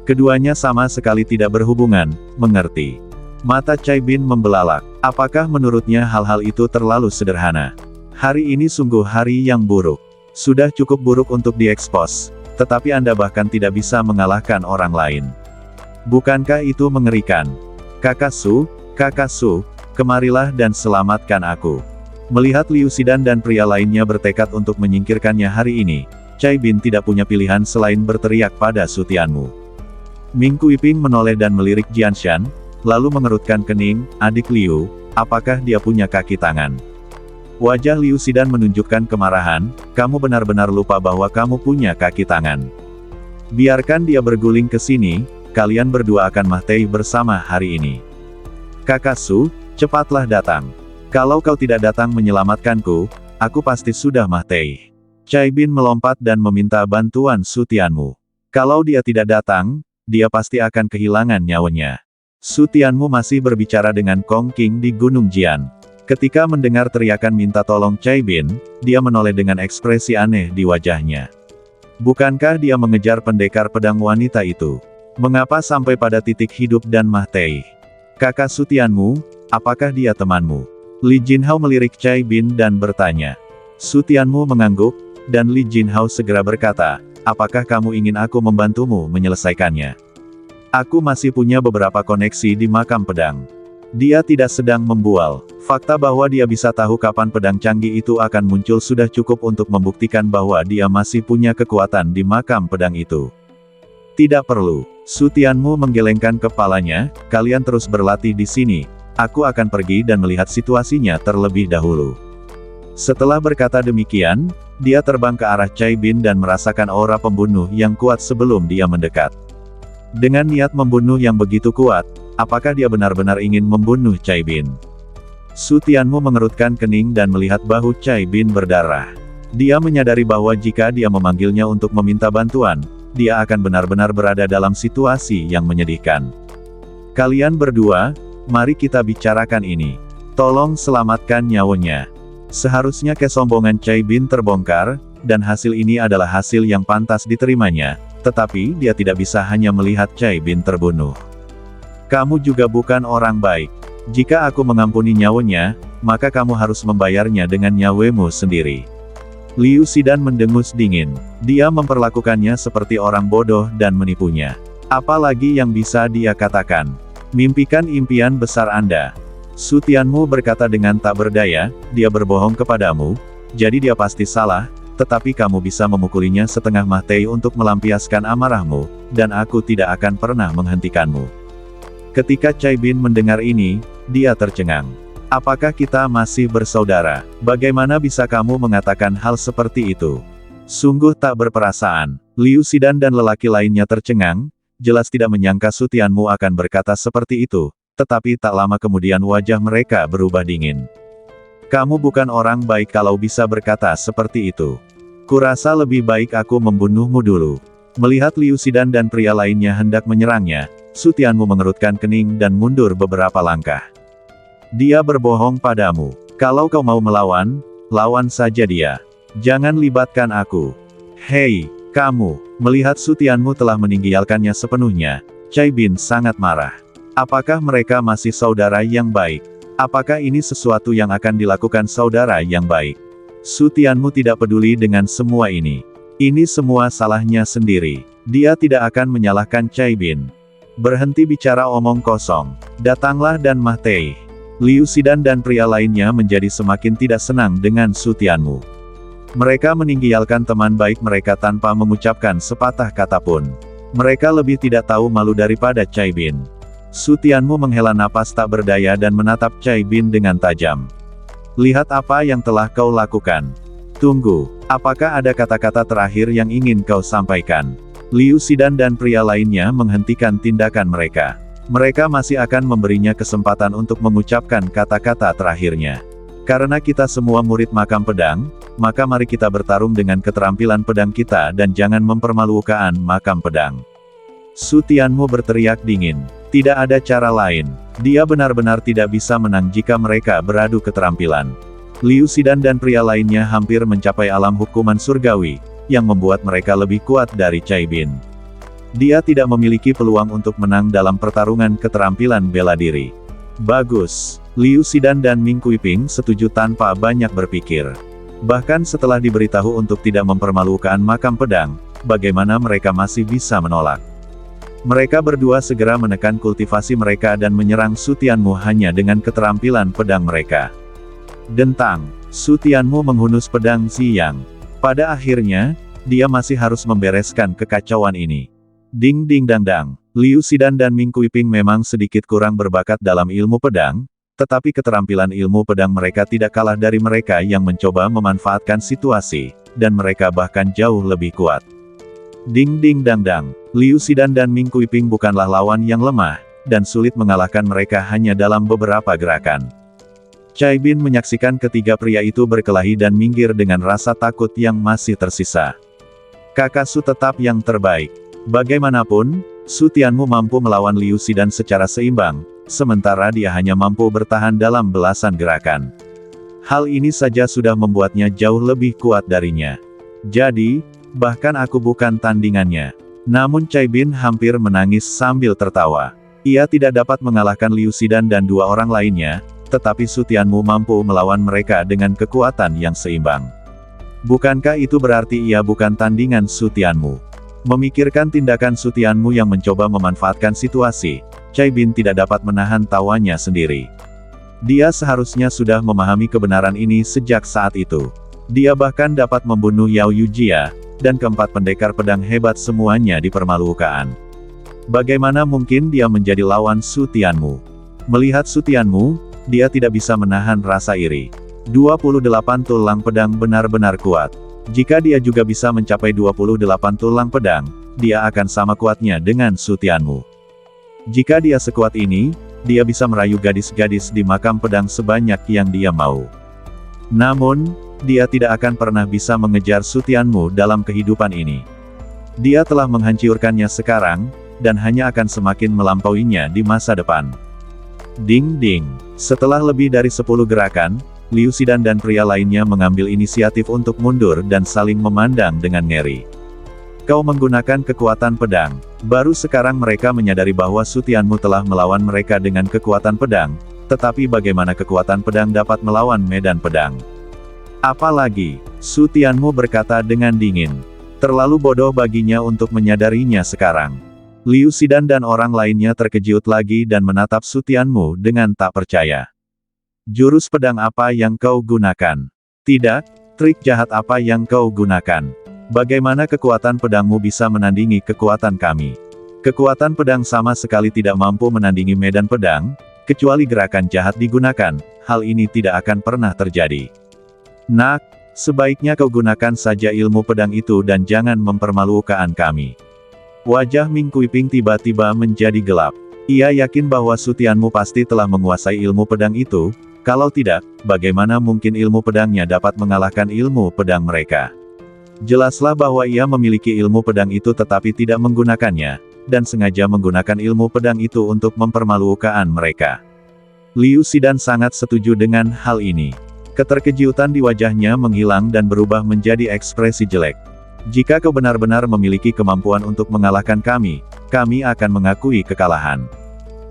Keduanya sama sekali tidak berhubungan, mengerti? Mata Cai Bin membelalak. Apakah menurutnya hal-hal itu terlalu sederhana? Hari ini sungguh hari yang buruk. Sudah cukup buruk untuk diekspos, tetapi Anda bahkan tidak bisa mengalahkan orang lain. Bukankah itu mengerikan? Kakak Su, kemarilah dan selamatkan aku. Melihat Liu Xidan dan pria lainnya bertekad untuk menyingkirkannya hari ini, Cai Bin tidak punya pilihan selain berteriak pada Su Tianmu. Ming Kuiping menoleh dan melirik Jianshan, lalu mengerutkan kening, adik Liu, apakah dia punya kaki tangan? Wajah Liu Xidan menunjukkan kemarahan, kamu benar-benar lupa bahwa kamu punya kaki tangan. Biarkan dia berguling ke sini, kalian berdua akan mati bersama hari ini. Kakak Su, cepatlah datang. Kalau kau tidak datang menyelamatkanku, aku pasti sudah mati. Cai Bin melompat dan meminta bantuan Su Tianmu. Kalau dia tidak datang, dia pasti akan kehilangan nyawanya. Su Tianmu masih berbicara dengan Kong Qing di Gunung Jian. Ketika mendengar teriakan minta tolong Cai Bin, dia menoleh dengan ekspresi aneh di wajahnya. Bukankah dia mengejar pendekar pedang wanita itu? Mengapa sampai pada titik hidup dan mati? Kakak Su Tianmu, apakah dia temanmu? Li Jinhao melirik Cai Bin dan bertanya. Su Tianmu mengangguk, dan Li Jinhao segera berkata, apakah kamu ingin aku membantumu menyelesaikannya? Aku masih punya beberapa koneksi di makam pedang. Dia tidak sedang membual. Fakta bahwa dia bisa tahu kapan pedang canggih itu akan muncul sudah cukup untuk membuktikan bahwa dia masih punya kekuatan di makam pedang itu. Tidak perlu. Su Tianmu menggelengkan kepalanya, kalian terus berlatih di sini. Aku akan pergi dan melihat situasinya terlebih dahulu. Setelah berkata demikian, dia terbang ke arah Cai Bin dan merasakan aura pembunuh yang kuat sebelum dia mendekat. Dengan niat membunuh yang begitu kuat, apakah dia benar-benar ingin membunuh Cai Bin? Su Tianmu mengerutkan kening dan melihat bahu Cai Bin berdarah. Dia menyadari bahwa jika dia memanggilnya untuk meminta bantuan, dia akan benar-benar berada dalam situasi yang menyedihkan. Kalian berdua, mari kita bicarakan ini. Tolong selamatkan nyawanya. Seharusnya kesombongan Cai Bin terbongkar, dan hasil ini adalah hasil yang pantas diterimanya. Tetapi, dia tidak bisa hanya melihat Cai Bin terbunuh. Kamu juga bukan orang baik. Jika aku mengampuni nyawanya, maka kamu harus membayarnya dengan nyawamu sendiri. Liu Xidan mendengus dingin. Dia memperlakukannya seperti orang bodoh dan menipunya. Apalagi yang bisa dia katakan? Mimpikan impian besar Anda. Su Tianmu berkata dengan tak berdaya, dia berbohong kepadamu, jadi dia pasti salah. Tetapi kamu bisa memukulinya setengah mati untuk melampiaskan amarahmu, dan aku tidak akan pernah menghentikanmu. Ketika Cai Bin mendengar ini, dia tercengang. Apakah kita masih bersaudara? Bagaimana bisa kamu mengatakan hal seperti itu? Sungguh tak berperasaan. Liu Xidan dan lelaki lainnya tercengang, jelas tidak menyangka Su Tianmu akan berkata seperti itu, tetapi tak lama kemudian wajah mereka berubah dingin. Kamu bukan orang baik kalau bisa berkata seperti itu. Kurasa lebih baik aku membunuhmu dulu. Melihat Liu Xidan dan pria lainnya hendak menyerangnya, Su Tianmu mengerutkan kening dan mundur beberapa langkah. Dia berbohong padamu. Kalau kau mau melawan, lawan saja dia. Jangan libatkan aku. Hei, kamu. Melihat Su Tianmu telah meninggalkannya sepenuhnya, Cai Bin sangat marah. Apakah mereka masih saudara yang baik? Apakah ini sesuatu yang akan dilakukan saudara yang baik? Su Tianmu tidak peduli dengan semua ini. Ini semua salahnya sendiri. Dia tidak akan menyalahkan Cai Bin. Berhenti bicara omong kosong. Datanglah dan mati. Liu Xidan dan pria lainnya menjadi semakin tidak senang dengan Su Tianmu. Mereka meninggalkan teman baik mereka tanpa mengucapkan sepatah kata pun. Mereka lebih tidak tahu malu daripada Cai Bin. Su Tianmu menghela napas tak berdaya dan menatap Cai Bin dengan tajam. Lihat apa yang telah kau lakukan. Tunggu, apakah ada kata-kata terakhir yang ingin kau sampaikan? Liu Xidan dan pria lainnya menghentikan tindakan mereka. Mereka masih akan memberinya kesempatan untuk mengucapkan kata-kata terakhirnya. Karena kita semua murid makam pedang, maka mari kita bertarung dengan keterampilan pedang kita dan jangan mempermalukan makam pedang. Su Tianmu berteriak dingin. Tidak ada cara lain. Dia benar-benar tidak bisa menang jika mereka beradu keterampilan. Liu Xidan dan pria lainnya hampir mencapai alam hukuman surgawi, yang membuat mereka lebih kuat dari Cai Bin. Dia tidak memiliki peluang untuk menang dalam pertarungan keterampilan bela diri. Bagus. Liu Xidan dan Ming Kuiping setuju tanpa banyak berpikir. Bahkan setelah diberitahu untuk tidak mempermalukan makam pedang, bagaimana mereka masih bisa menolak? Mereka berdua segera menekan kultivasi mereka dan menyerang Su Tianmu hanya dengan keterampilan pedang mereka. Dentang. Su Tianmu menghunus pedang Ziyang. Pada akhirnya, dia masih harus membereskan kekacauan ini. Ding ding dang dang. Liu Xidan dan Ming Kuiping memang sedikit kurang berbakat dalam ilmu pedang, tetapi keterampilan ilmu pedang mereka tidak kalah dari mereka yang mencoba memanfaatkan situasi, dan mereka bahkan jauh lebih kuat. Ding ding dang dang. Liu Xidan dan Ming Kuiping bukanlah lawan yang lemah, dan sulit mengalahkan mereka hanya dalam beberapa gerakan. Cai Bin menyaksikan ketiga pria itu berkelahi dan minggir dengan rasa takut yang masih tersisa. Kakak Su tetap yang terbaik. Bagaimanapun, Su Tianmu mampu melawan Liu Xidan secara seimbang, sementara dia hanya mampu bertahan dalam belasan gerakan. Hal ini saja sudah membuatnya jauh lebih kuat darinya. Jadi, bahkan aku bukan tandingannya. Namun Cai Bin hampir menangis sambil tertawa. Ia tidak dapat mengalahkan Liu Xidan dan dua orang lainnya, tetapi Su Tianmu mampu melawan mereka dengan kekuatan yang seimbang. Bukankah itu berarti ia bukan tandingan Su Tianmu? Memikirkan tindakan Su Tianmu yang mencoba memanfaatkan situasi, Cai Bin tidak dapat menahan tawanya sendiri. Dia seharusnya sudah memahami kebenaran ini sejak saat itu. Dia bahkan dapat membunuh Yao Yujia, dan keempat pendekar pedang hebat semuanya dipermalukan. Bagaimana mungkin dia menjadi lawan Su Tianmu? Melihat Su Tianmu, dia tidak bisa menahan rasa iri. 28 tulang pedang benar-benar kuat. Jika dia juga bisa mencapai 28 tulang pedang, dia akan sama kuatnya dengan Su Tianmu. Jika dia sekuat ini, dia bisa merayu gadis-gadis di makam pedang sebanyak yang dia mau. Namun, dia tidak akan pernah bisa mengejar Su Tianmu dalam kehidupan ini. Dia telah menghancurkannya sekarang, dan hanya akan semakin melampauinya di masa depan. Ding ding. Setelah lebih dari 10 gerakan, Liu Xidan dan pria lainnya mengambil inisiatif untuk mundur dan saling memandang dengan ngeri. Kau menggunakan kekuatan pedang. Baru sekarang mereka menyadari bahwa Su Tianmu telah melawan mereka dengan kekuatan pedang, tetapi bagaimana kekuatan pedang dapat melawan medan pedang? Apalagi, Su Tianmu berkata dengan dingin. Terlalu bodoh baginya untuk menyadarinya sekarang. Liu Xidan dan orang lainnya terkejut lagi dan menatap Su Tianmu dengan tak percaya. Jurus pedang apa yang kau gunakan? Tidak, trik jahat apa yang kau gunakan? Bagaimana kekuatan pedangmu bisa menandingi kekuatan kami? Kekuatan pedang sama sekali tidak mampu menandingi medan pedang, kecuali gerakan jahat digunakan, hal ini tidak akan pernah terjadi. Nak, sebaiknya kau gunakan saja ilmu pedang itu dan jangan mempermalukan kami. Wajah Ming Kuiping tiba-tiba menjadi gelap. Ia yakin bahwa Su Tianmu pasti telah menguasai ilmu pedang itu. Kalau tidak, bagaimana mungkin ilmu pedangnya dapat mengalahkan ilmu pedang mereka? Jelaslah bahwa ia memiliki ilmu pedang itu tetapi tidak menggunakannya, dan sengaja menggunakan ilmu pedang itu untuk mempermalukan mereka. Liu Xidan sangat setuju dengan hal ini. Keterkejutan di wajahnya menghilang dan berubah menjadi ekspresi jelek. Jika kau benar-benar memiliki kemampuan untuk mengalahkan kami akan mengakui kekalahan.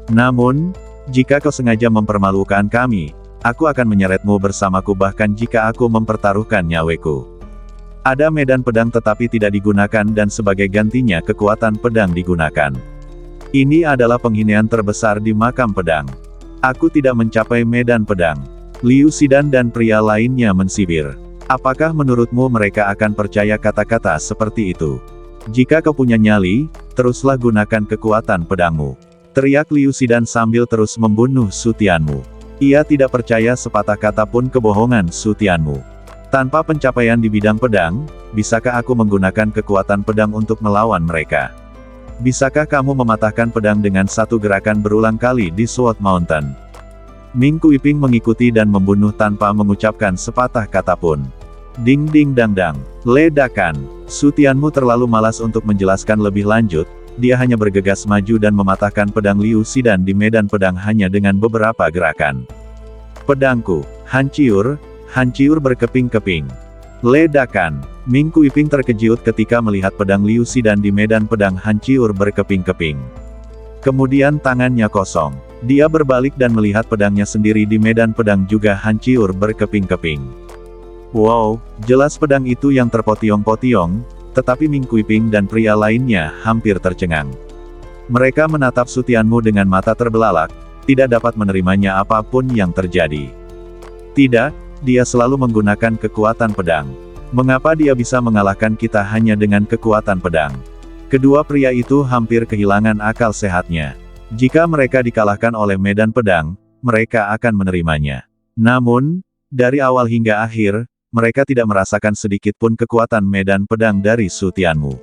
Namun, jika kau sengaja mempermalukan kami, aku akan menyeretmu bersamaku bahkan jika aku mempertaruhkan nyawaku. Ada medan pedang tetapi tidak digunakan dan sebagai gantinya kekuatan pedang digunakan. Ini adalah penghinaan terbesar di makam pedang. Aku tidak mencapai medan pedang. Liu Xidan dan pria lainnya mensibir. Apakah menurutmu mereka akan percaya kata-kata seperti itu? Jika kau punya nyali, teruslah gunakan kekuatan pedangmu. Teriak Liu Xidan sambil terus membunuh Su Tianmu. Ia tidak percaya sepatah kata pun kebohongan Su Tianmu. Tanpa pencapaian di bidang pedang, bisakah aku menggunakan kekuatan pedang untuk melawan mereka? Bisakah kamu mematahkan pedang dengan satu gerakan berulang kali di Sword Mountain? Ming Kuiping mengikuti dan membunuh tanpa mengucapkan sepatah kata pun. Ding ding dang dang. Ledakan. Su Tianmu terlalu malas untuk menjelaskan lebih lanjut, dia hanya bergegas maju dan mematahkan pedang Liu Xidan di medan pedang hanya dengan beberapa gerakan. Pedangku, hancur, hancur berkeping-keping. Ledakan. Ming Kuiping terkejut ketika melihat pedang Liu Xidan di medan pedang hancur berkeping-keping. Kemudian tangannya kosong. Dia berbalik dan melihat pedangnya sendiri di medan pedang juga hancur berkeping-keping. Wow, jelas pedang itu yang terpotiong-potiong, tetapi Ming Kuiping dan pria lainnya hampir tercengang. Mereka menatap Su Tianmu dengan mata terbelalak, tidak dapat menerimanya apapun yang terjadi. Tidak, dia selalu menggunakan kekuatan pedang. Mengapa dia bisa mengalahkan kita hanya dengan kekuatan pedang? Kedua pria itu hampir kehilangan akal sehatnya. Jika mereka dikalahkan oleh medan pedang, mereka akan menerimanya. Namun, dari awal hingga akhir, mereka tidak merasakan sedikit pun kekuatan medan pedang dari Su Tianmu.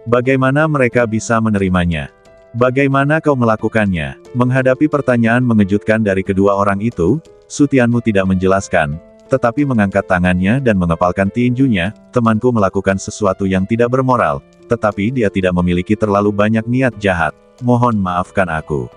Bagaimana mereka bisa menerimanya? Bagaimana kau melakukannya? Menghadapi pertanyaan mengejutkan dari kedua orang itu, Su Tianmu tidak menjelaskan, tetapi mengangkat tangannya dan mengepalkan tinjunya. Temanku melakukan sesuatu yang tidak bermoral, tetapi dia tidak memiliki terlalu banyak niat jahat. Mohon maafkan aku.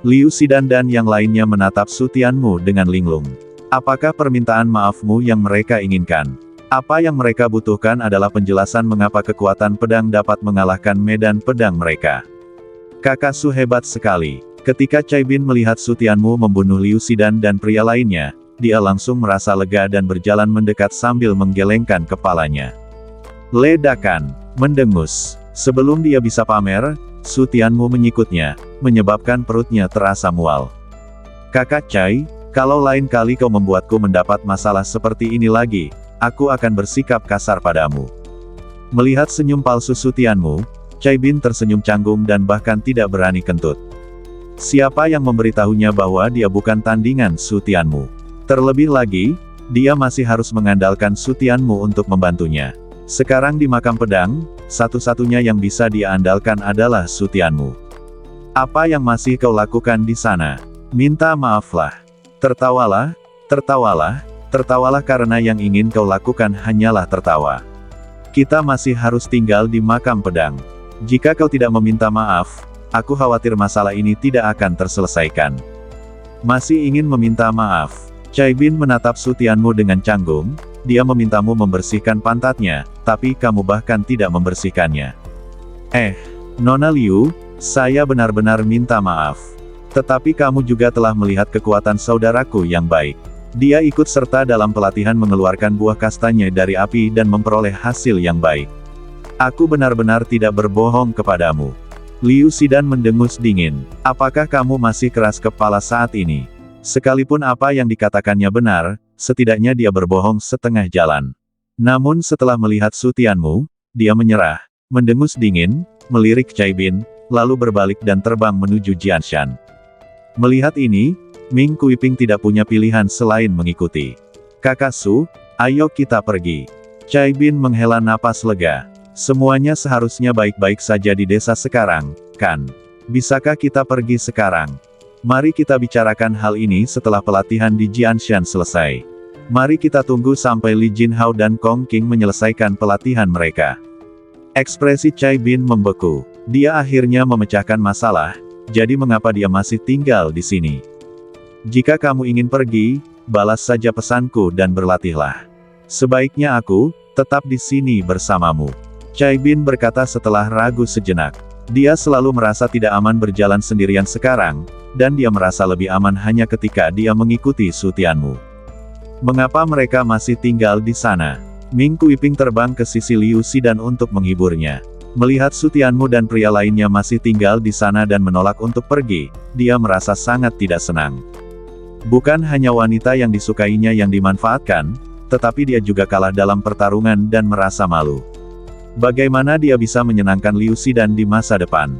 Liu Xidan dan yang lainnya menatap Su Tianmu dengan linglung. Apakah permintaan maafmu yang mereka inginkan? Apa yang mereka butuhkan adalah penjelasan mengapa kekuatan pedang dapat mengalahkan medan pedang mereka. Kakak Su hebat sekali. Ketika Cai Bin melihat Su Tianmu membunuh Liu Xidan dan pria lainnya, dia langsung merasa lega dan berjalan mendekat sambil menggelengkan kepalanya. Ledakan. Mendengus. Sebelum dia bisa pamer, Su Tianmu menyikutnya, menyebabkan perutnya terasa mual. Kakak Cai, kalau lain kali kau membuatku mendapat masalah seperti ini lagi, aku akan bersikap kasar padamu. Melihat senyum palsu Su Tianmu, Cai Bin tersenyum canggung dan bahkan tidak berani kentut. Siapa yang memberitahunya bahwa dia bukan tandingan Su Tianmu? Terlebih lagi, dia masih harus mengandalkan Su Tianmu untuk membantunya. Sekarang di makam pedang, satu-satunya yang bisa dia andalkan adalah Su Tianmu. Apa yang masih kau lakukan di sana? Minta maaflah. Tertawalah, tertawalah, tertawalah karena yang ingin kau lakukan hanyalah tertawa. Kita masih harus tinggal di makam pedang. Jika kau tidak meminta maaf, aku khawatir masalah ini tidak akan terselesaikan. Masih ingin meminta maaf. Cai Bin menatap Su Tianmu dengan canggung. Dia memintamu membersihkan pantatnya, tapi kamu bahkan tidak membersihkannya. Nona Liu, saya benar-benar minta maaf. Tetapi kamu juga telah melihat kekuatan saudaraku yang baik. Dia ikut serta dalam pelatihan mengeluarkan buah kastanya dari api dan memperoleh hasil yang baik. Aku benar-benar tidak berbohong kepadamu. Liu Xidan mendengus dingin. Apakah kamu masih keras kepala saat ini? Sekalipun apa yang dikatakannya benar, setidaknya dia berbohong setengah jalan. Namun setelah melihat Su Tianmu, dia menyerah, mendengus dingin, melirik Cai Bin, lalu berbalik dan terbang menuju Jianshan. Melihat ini, Ming Kuiping tidak punya pilihan selain mengikuti. Kakak Su, ayo kita pergi. Cai Bin menghela napas lega. Semuanya seharusnya baik-baik saja di desa sekarang, kan? Bisakah kita pergi sekarang? Mari kita bicarakan hal ini setelah pelatihan di Jianshan selesai. Mari kita tunggu sampai Li Jinhao dan Kong Qing menyelesaikan pelatihan mereka. Ekspresi Cai Bin membeku. Dia akhirnya memecahkan masalah, jadi mengapa dia masih tinggal di sini? Jika kamu ingin pergi, balas saja pesanku dan berlatihlah. Sebaiknya aku tetap di sini bersamamu. Cai Bin berkata setelah ragu sejenak. Dia selalu merasa tidak aman berjalan sendirian sekarang, dan dia merasa lebih aman hanya ketika dia mengikuti Su Tianmu. Mengapa mereka masih tinggal di sana? Ming Kuiping terbang ke sisi Liu Xidan untuk menghiburnya. Melihat Su Tianmu dan pria lainnya masih tinggal di sana dan menolak untuk pergi, dia merasa sangat tidak senang. Bukan hanya wanita yang disukainya yang dimanfaatkan, tetapi dia juga kalah dalam pertarungan dan merasa malu. Bagaimana dia bisa menyenangkan Liu Xidan di masa depan?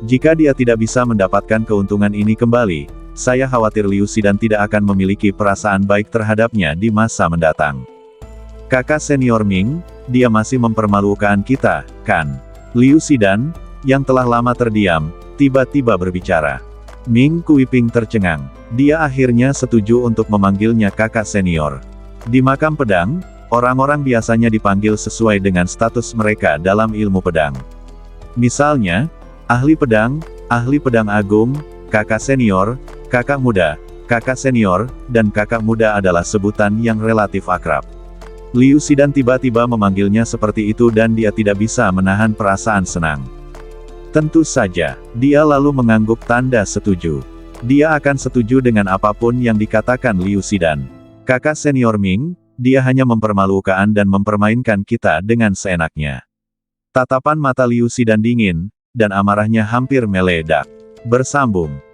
Jika dia tidak bisa mendapatkan keuntungan ini kembali, saya khawatir Liu Xidan tidak akan memiliki perasaan baik terhadapnya di masa mendatang. Kakak senior Ming, dia masih mempermalukan kita, kan? Liu Xidan, yang telah lama terdiam, tiba-tiba berbicara. Ming Kuiping tercengang. Dia akhirnya setuju untuk memanggilnya kakak senior. Di makam pedang, orang-orang biasanya dipanggil sesuai dengan status mereka dalam ilmu pedang. Misalnya, ahli pedang agung, kakak senior, kakak muda, kakak senior, dan kakak muda adalah sebutan yang relatif akrab. Liu Xidan tiba-tiba memanggilnya seperti itu dan dia tidak bisa menahan perasaan senang. Tentu saja, dia lalu mengangguk tanda setuju. Dia akan setuju dengan apapun yang dikatakan Liu Xidan. Kakak senior Ming, dia hanya mempermalukan dan mempermainkan kita dengan seenaknya. Tatapan mata Liu Xidan dingin, dan amarahnya hampir meledak. Bersambung.